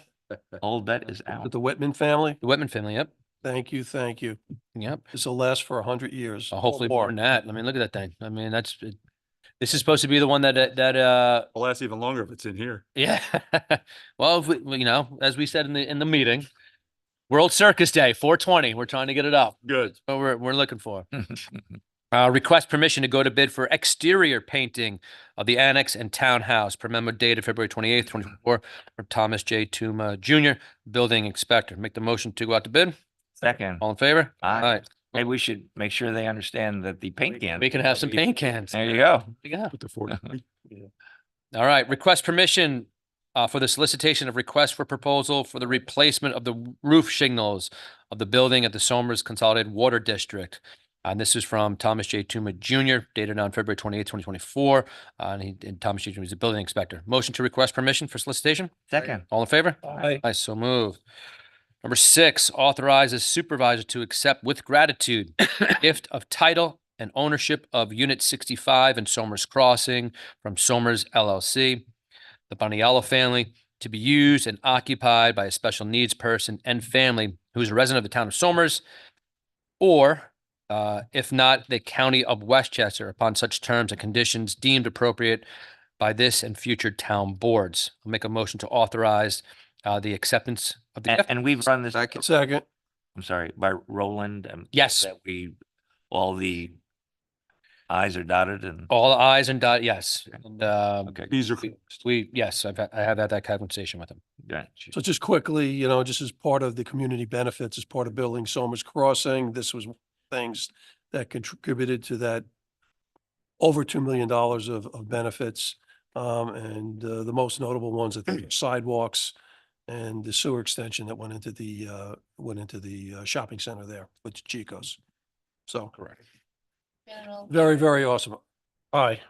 Old Bet is With out. the Whitman family. the Whitman family, yep, Thank you. Thank you. yep. This will last for 100 years. Hopefully or more than that. I mean, look at that thing. I mean, this is supposed to be the one that, It'll last even longer if it's in here. yeah. Well, if we, you know, as we said in the meeting, World Circus Day, 420, we're trying to get it up. Good. What we're looking for. Request permission to go to bid for exterior painting of the annex and townhouse per memo dated February 28th, 2024 from Thomas J. Tuma Jr., building inspector. Make the motion to go out to bid. Second. All in favor? Aye. Maybe we should make sure they understand that the paint can. We can have some paint cans. There you go. Yeah. With the 40. All right, request permission for the solicitation of requests for proposal for the replacement of the roof shingles of the building at the Somers Consolidated Water District. And this is from Thomas J. Tuma Jr., dated on February 28th, 2024. And Thomas J. Tuma is the building inspector. Motion to request permission for solicitation? Second. All in favor? Aye. Aye, so moved. Number 6, authorizes supervisor to accept with gratitude gift of title and ownership of Unit 65 in Somers Crossing from Somers LLC, the Boniello family, to be used and occupied by a special needs person and family who is a resident of the town of Somers, or if not, the county of Westchester, upon such terms and conditions deemed appropriate by this and future town boards. I'll make a motion to authorize the acceptance of the gift. And we've run this, Second. I'm sorry, by Roland. Yes. That all the i's are dotted and. All the i's and dot, yes. And, Okay. These are, yes, I have had that conversation with him. Yeah. So just quickly, you know, just as part of the community benefits, as part of building Somers Crossing, this was things that contributed to that over $2 million of benefits. And the most notable ones, I think, sidewalks and the sewer extension that went into the shopping center there with Chico's. So Correct. very, very awesome. Aye.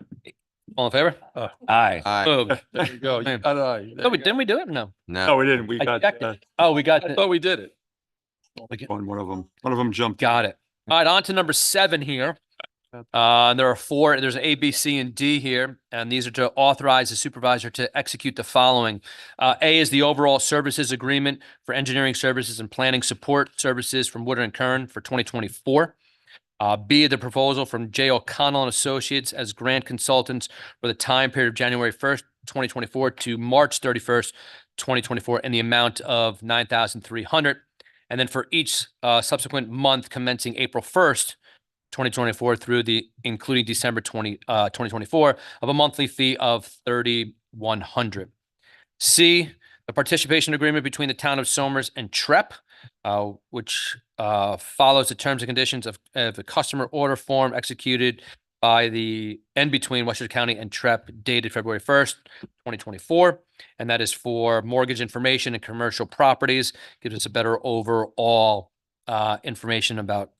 All in favor? Aye. Moved. There you go. You Man. got aye. No, didn't we do it? No. no, we didn't. We I got, checked it. Oh, we got, I thought we did it. on one of them jumped. got it. All right, on to number 7 here. There are 4, there's A, B, C, and D here, and these are to authorize the supervisor to execute the following. A is the overall services agreement for engineering services and planning support services from Woodard and Kern for 2024. B, the proposal from J. O'Connell and Associates as grant consultants for the time period of January 1st, 2024 to March 31st, 2024 in the amount of $9,300. And then for each subsequent month commencing April 1st, 2024 through including December 2024 of a monthly fee of $3,100. C, the participation agreement between the town of Somers and TREP, which follows the terms and conditions of the customer order form executed by between Westchester County and TREP dated February 1st, 2024. And that is for mortgage information and commercial properties, gives us a better overall information about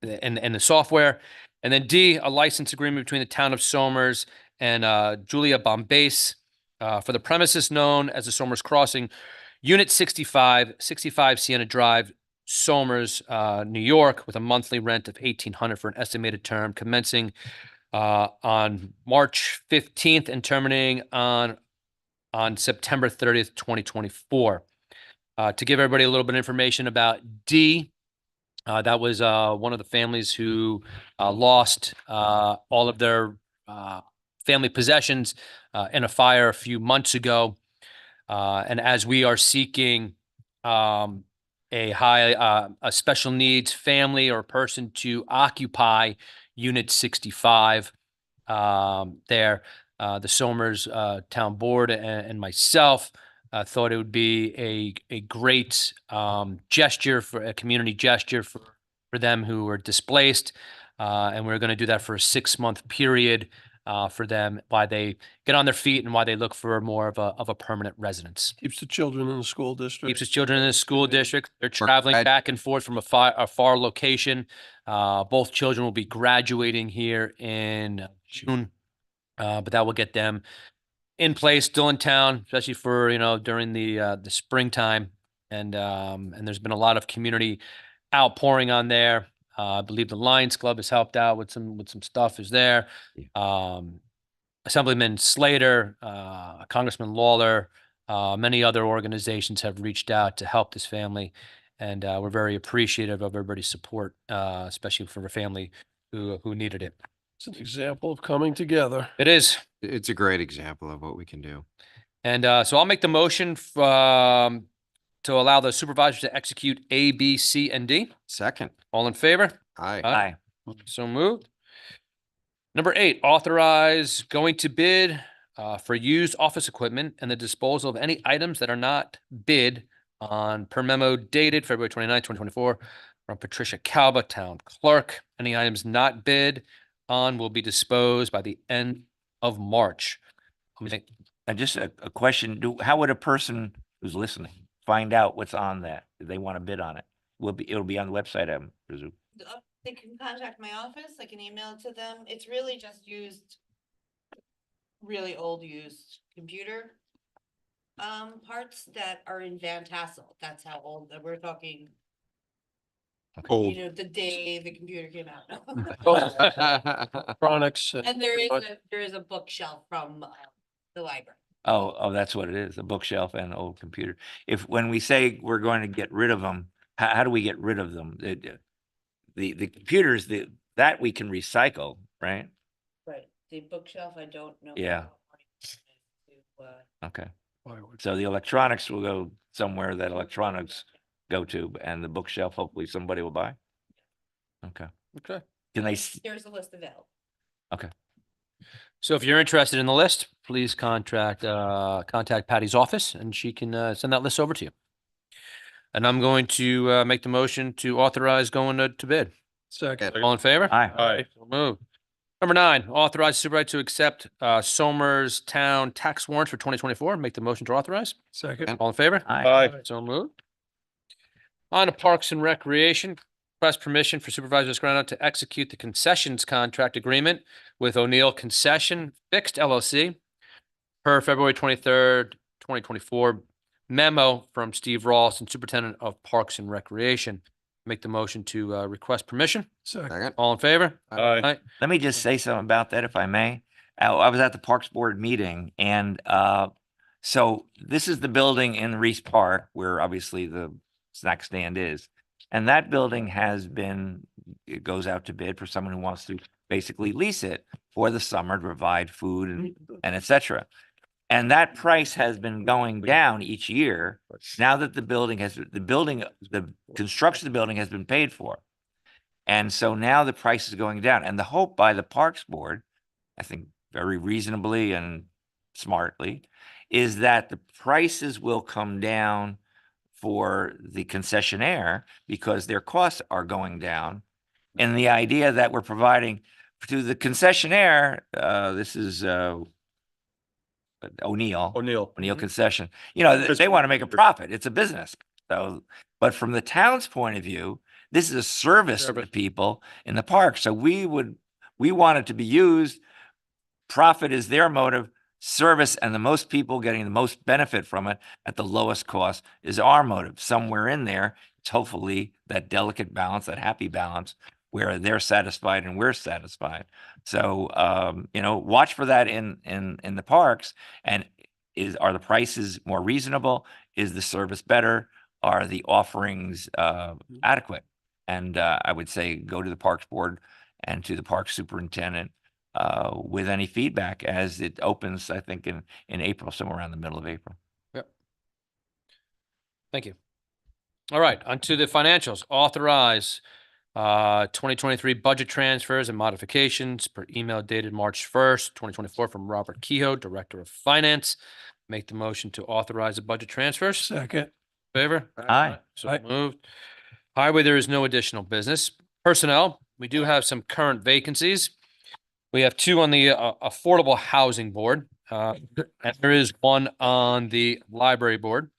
and the software. And then D, a license agreement between the town of Somers and Julia Bombase for the premises known as the Somers Crossing, Unit 65 Sienna Drive, Somers, New York, with a monthly rent of $1,800 for an estimated term commencing on March 15th and terminating on September 30th, 2024. To give everybody a little bit of information about D, that was one of the families who lost all of their family possessions in a fire a few months ago. And as we are seeking a special needs family or person to occupy Unit 65 there, the Somers Town Board and myself thought it would be a great gesture, for a community gesture for them who were displaced, And we're going to do that for a 6-month period for them while they get on their feet and while they look for more of a permanent residence. Keeps the children in the school district. Keeps his children in the school district. They're traveling back and forth from a far location. Both children will be graduating here in June, but that will get them in place, still in town, especially for, during the springtime. And there's been a lot of community outpouring on there. I believe the Lions Club has helped out with some stuff is there. Assemblyman Slater, Congressman Lawler, many other organizations have reached out to help this family. And we're very appreciative of everybody's support, especially for a family who needed it. It's an example of coming together. It is. It's a great example of what we can do. And so I'll make the motion to allow the supervisors to execute A, B, C, and D. Second. All in favor? Aye. Aye. So moved. Number 8, authorize going to bid for used office equipment and the disposal of any items that are not bid on per memo dated February 29, 2024 from Patricia Calba, Town Clerk. Any items not bid on will be disposed by the end of March. And just a question, how would a person who's listening find out what's on that? Do they want to bid on it? It'll be on the website, I presume. They can contact my office, I can email it to them. It's really just used, really old used computer parts that are in Van Tassel. That's how old that we're talking. Old. You know, the day the computer came out. Electronics. And there is a bookshelf from the library. Oh, that's what it is, a bookshelf and an old computer. When we say we're going to get rid of them, how do we get rid of them? The computers, that we can recycle, right? Right, the bookshelf, I don't know. Yeah. how Okay. So the electronics will go somewhere that electronics go to, and the bookshelf, hopefully somebody will buy. Okay. Okay. Can they, There's a list available. okay. So if you're interested in the list, please contact Patty's office and she can send that list over to you. And I'm going to make the motion to authorize going to bid. Second. All in favor? Aye. Aye. So moved. Number 9, authorize supervisor to accept Somers Town tax warrants for 2024. Make the motion to authorize. Second. All in favor? Aye. So moved. On to Parks and Recreation, request permission for Supervisor Escrivano to execute the concessions contract agreement with O'Neill Concession Fixed LLC per February 23rd, 2024 memo from Steve Ralston, Superintendent of Parks and Recreation. Make the motion to request permission. Second. All in favor? Aye. Let me just say something about that, if I may. I was at the Parks Board meeting, and so this is the building in Reese Park where obviously the snack stand is. And that building it goes out to bid for someone who wants to basically lease it for the summer to provide food and et cetera. And that price has been going down each year. Now that the construction of the building has been paid for. And so now the price is going down, and the hope by the Parks Board, I think very reasonably and smartly, is that the prices will come down for the concessionaire because their costs are going down. And the idea that we're providing to the concessionaire, this is O'Neill Concession, they want to make a profit. It's a business. So, but from the town's point of view, this is a service to the people in the park. So we want it to be used. Profit is their motive. Service and the most people getting the most benefit from it at the lowest cost is our motive. Somewhere in there, it's hopefully that delicate balance, that happy balance where they're satisfied and we're satisfied. So, watch for that in the parks. And are the prices more reasonable? Is the service better? Are the offerings adequate? And I would say go to the Parks Board and to the Park Superintendent with any feedback as it opens, I think in April, somewhere around the middle of April. Yep. Thank you. All right, on to the financials. Authorize 2023 budget transfers and modifications per email dated March 1st, 2024 from Robert Kehoe, Director of Finance. Make the motion to authorize the budget transfers. Second. Favor? Aye. So moved. Highway, there is no additional business. Personnel, we do have some current vacancies. We have two on the Affordable Housing Board, and there is one on the Library Board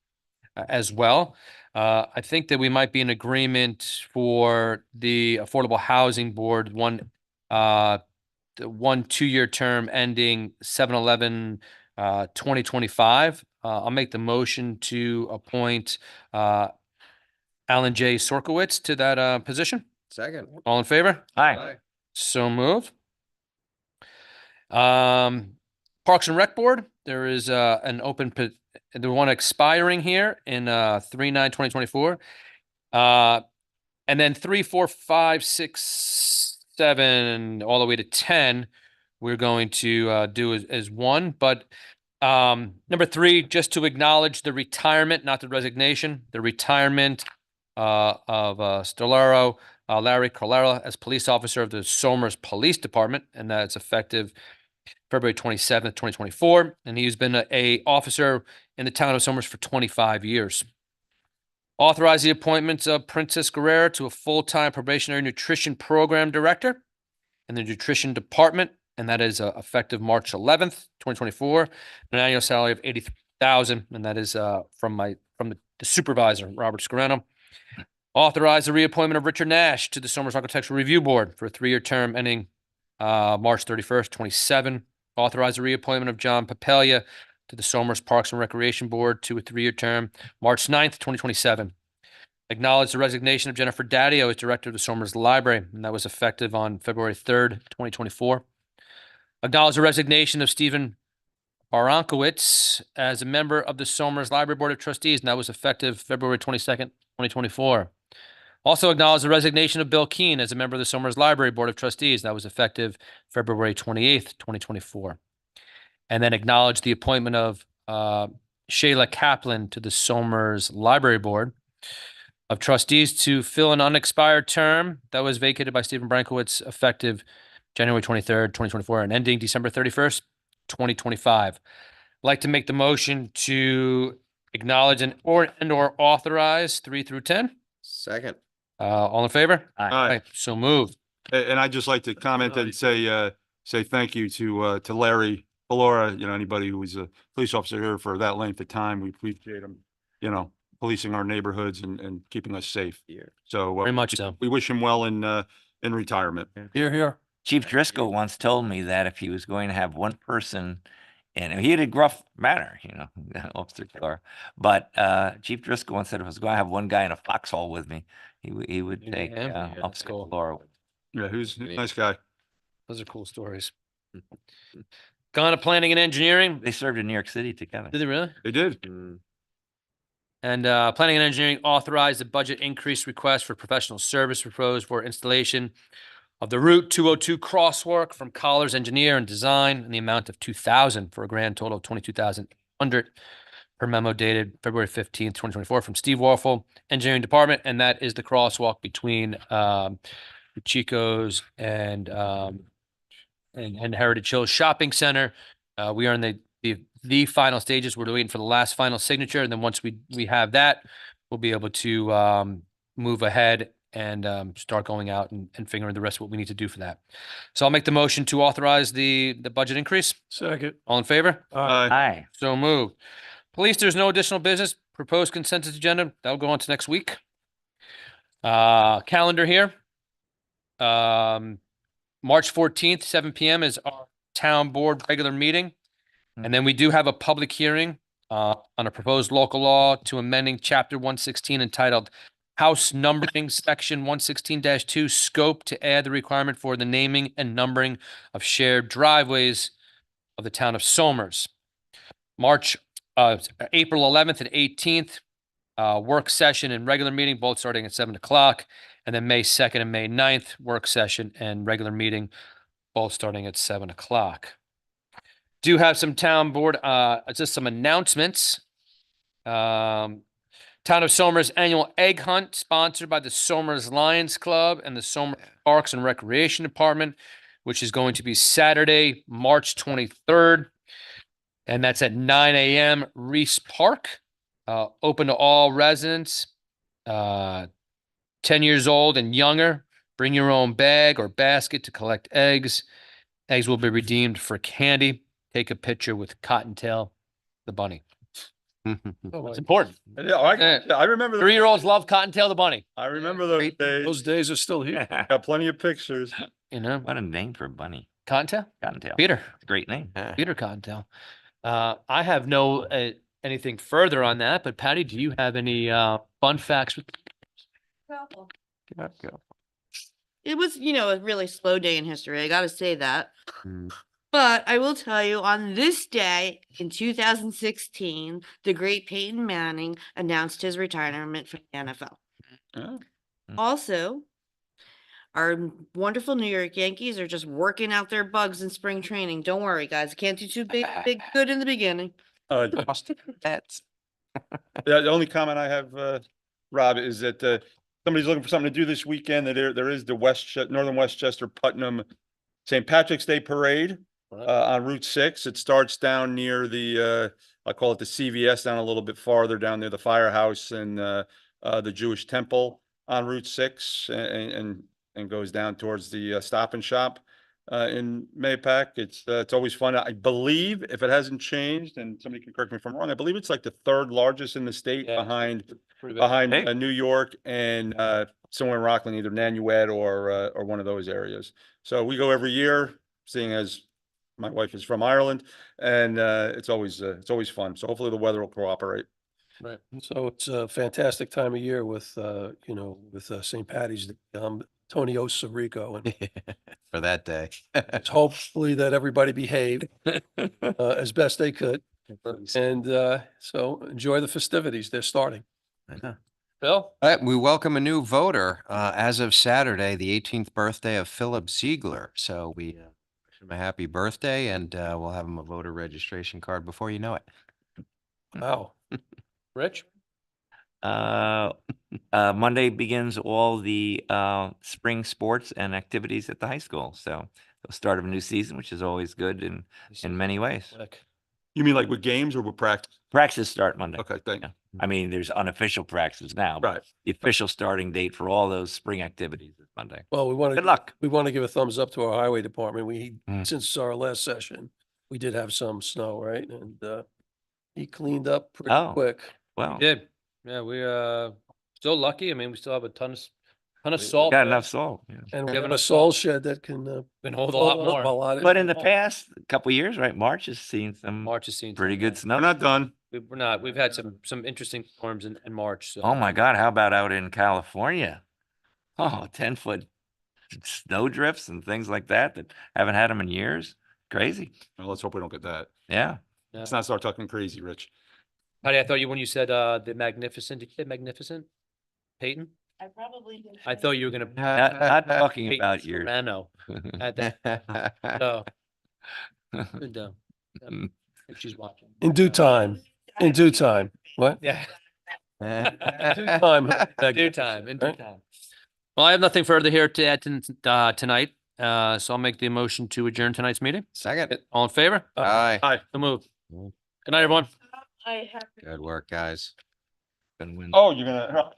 as well. I think that we might be in agreement for the Affordable Housing Board, the 2-year term ending 7/11/2025. I'll make the motion to appoint Alan J. Sorkowitz to that position. Second. All in favor? Aye. So move. Parks and Rec Board, there is an open, the one expiring here in 3/9/2024. And then 3, 4, 5, 6, 7, all the way to 10, we're going to do as one. But number 3, just to acknowledge the retirement, not the resignation, the retirement of Stolaro, Larry Carlera as police officer of the Somers Police Department, and that's effective February 27th, 2024. And he's been a officer in the town of Somers for 25 years. Authorize the appointments of Princess Guerrera to a full-time probationary nutrition program director in the nutrition department, and that is effective March 11th, 2024, an annual salary of $83,000, and that is from the supervisor, Robert Scarano. Authorize the reappointment of Richard Nash to the Somers Architectural Review Board for a 3-year term ending March 31st, 27. Authorize the reappointment of John Papelia to the Somers Parks and Recreation Board to a 3-year term, March 9th, 2027. Acknowledge the resignation of Jennifer Daddio as director of the Somers Library, and that was effective on February 3rd, 2024. Acknowledge the resignation of Stephen Barankowitz as a member of the Somers Library Board of Trustees, and that was effective February 22nd, 2024. Also acknowledge the resignation of Bill Keene as a member of the Somers Library Board of Trustees. That was effective February 28th, 2024. And then acknowledge the appointment of Shayla Kaplan to the Somers Library Board of Trustees to fill an unexpired term that was vacated by Stephen Brankowitz effective January 23rd, 2024 and ending December 31st, 2025. I'd like to make the motion to acknowledge or authorize 3 through 10. Second. All in favor? Aye. So moved. And I'd just like to comment and say thank you to Larry Valora, anybody who was a police officer here for that length of time. We appreciate him, policing our neighborhoods and keeping us safe. So Very much so. we wish him well in retirement. Here, here. Chief Driscoll once told me that if he was going to have one person, and he had a gruff manner, Officer Keller, but Chief Driscoll once said if I was going to have one guy in a foxhole with me, he would take Officer Keller. Yeah, he's a nice guy. Those are cool stories. Gone to planning and engineering. They served in New York City together. Did they really? They did. And planning and engineering authorized the budget increase request for professional service proposed for installation of the Route 202 crosswalk from Collars Engineer and Design in the amount of $2,000 for a grand total of $22,800 per memo dated February 15th, 2024 from Steve Warfel, Engineering Department. And that is the crosswalk between Chico's and Heritage Hills Shopping Center. We are in the final stages. We're waiting for the last final signature. And then once we have that, we'll be able to move ahead and start going out and figuring the rest of what we need to do for that. So I'll make the motion to authorize the budget increase. Second. All in favor? Aye. So moved. Police, there's no additional business. Proposed consensus agenda. That'll go on to next week. Calendar here. March 14th, 7 p.m. is our town board regular meeting. And then we do have a public hearing on a proposed local law to amending chapter 116 entitled House Numbering Section 116-2 Scope to add the requirement for the naming and numbering of shared driveways of the town of Somers. April 11th and 18th, work session and regular meeting, both starting at 7 o'clock. And then May 2nd and May 9th, work session and regular meeting, both starting at 7 o'clock. Do have some town board, just some announcements. Town of Somers annual egg hunt sponsored by the Somers Lions Club and the Somers Parks and Recreation Department, which is going to be Saturday, March 23rd. And that's at 9 a.m. Reese Park, open to all residents, 10 years old and younger. Bring your own bag or basket to collect eggs. Eggs will be redeemed for candy. Take a picture with Cottontail, the bunny. It's important. Yeah, I remember. 3-year-olds love Cottontail the bunny. I remember those days. Those days are still here. Got plenty of pictures. You know, What a name for a bunny. Cottontail? Cottontail. Peter. Great name. Peter Cottontail. I have no anything further on that, but Patty, do you have any fun facts with It was, a really slow day in history. I gotta say that. Mm. But I will tell you, on this day in 2016, the great Peyton Manning announced his retirement from the NFL. Oh. Also, our wonderful New York Yankees are just working out their bugs in spring training. Don't worry, guys. Can't do too big good in the beginning. That's The only comment I have, Rob, is that somebody's looking for something to do this weekend. There is the Northern Westchester Putnam St. Patrick's Day Parade on Route 6. It starts down near the I call it the CVS, down a little bit farther down near the firehouse and the Jewish Temple on Route 6 and goes down towards the Stop and Shop in Mayapack. It's always fun. I believe, if it hasn't changed, and somebody can correct me if I'm wrong, I believe it's like the 3rd largest in the state Yeah. behind Hey. New York and somewhere in Rockland, either Nanuet or one of those areas. So we go every year, seeing as my wife is from Ireland, and it's always fun. So hopefully the weather will cooperate. Right. So it's a fantastic time of year with, with St. Patty's Day. Tony Osirico, and For that day. it's hopefully that everybody behaved as best they could. And so enjoy the festivities. They're starting. Bill? All right, we welcome a new voter as of Saturday, the 18th birthday of Philip Ziegler. So we wish him a happy birthday, and we'll have him a voter registration card before you know it. Wow. Rich? Monday begins all the spring sports and activities at the high school. So the start of a new season, which is always good in many ways. You mean like with games or with practice? Practice start Monday. Okay, thank you. I mean, there's unofficial practices now, but Right. the official starting date for all those spring activities is Monday. Well, Good luck. we want to give a thumbs up to our highway department. Mm. Since our last session, we did have some snow, right? And he cleaned up pretty Oh. quick. Well, Did. Yeah, we still lucky. I mean, we still have a ton of salt. got there. enough salt. Yeah. And we Giving have a us salt shed that can Can hold a lot more. a lot. But in the past couple of years, right, March has seen some March has seen pretty some, good yeah. snow. We're not done. We're not. We've had some interesting storms in March. So. Oh my God, how about out in California? Oh, 10-foot snow drifts and things like that haven't had them in years. Crazy. Well, let's hope we don't get that. Yeah. Yeah. Let's not start talking crazy, Rich. Patty, I thought when you said the Magnificent, did you say Magnificent? Peyton? I probably. did I thought you were gonna. Not talking Peyton about your Serrano. Had that. No. Good down. She's watching. In due time. In due time. What? Yeah. Time. In due time. In due Right. time. Well, I have nothing further here to add tonight. So I'll make the motion to adjourn tonight's meeting. Second. All in favor? Aye. So move. Mm. Good night, everyone. I have. Good work, guys. Gonna win. Oh, you're gonna.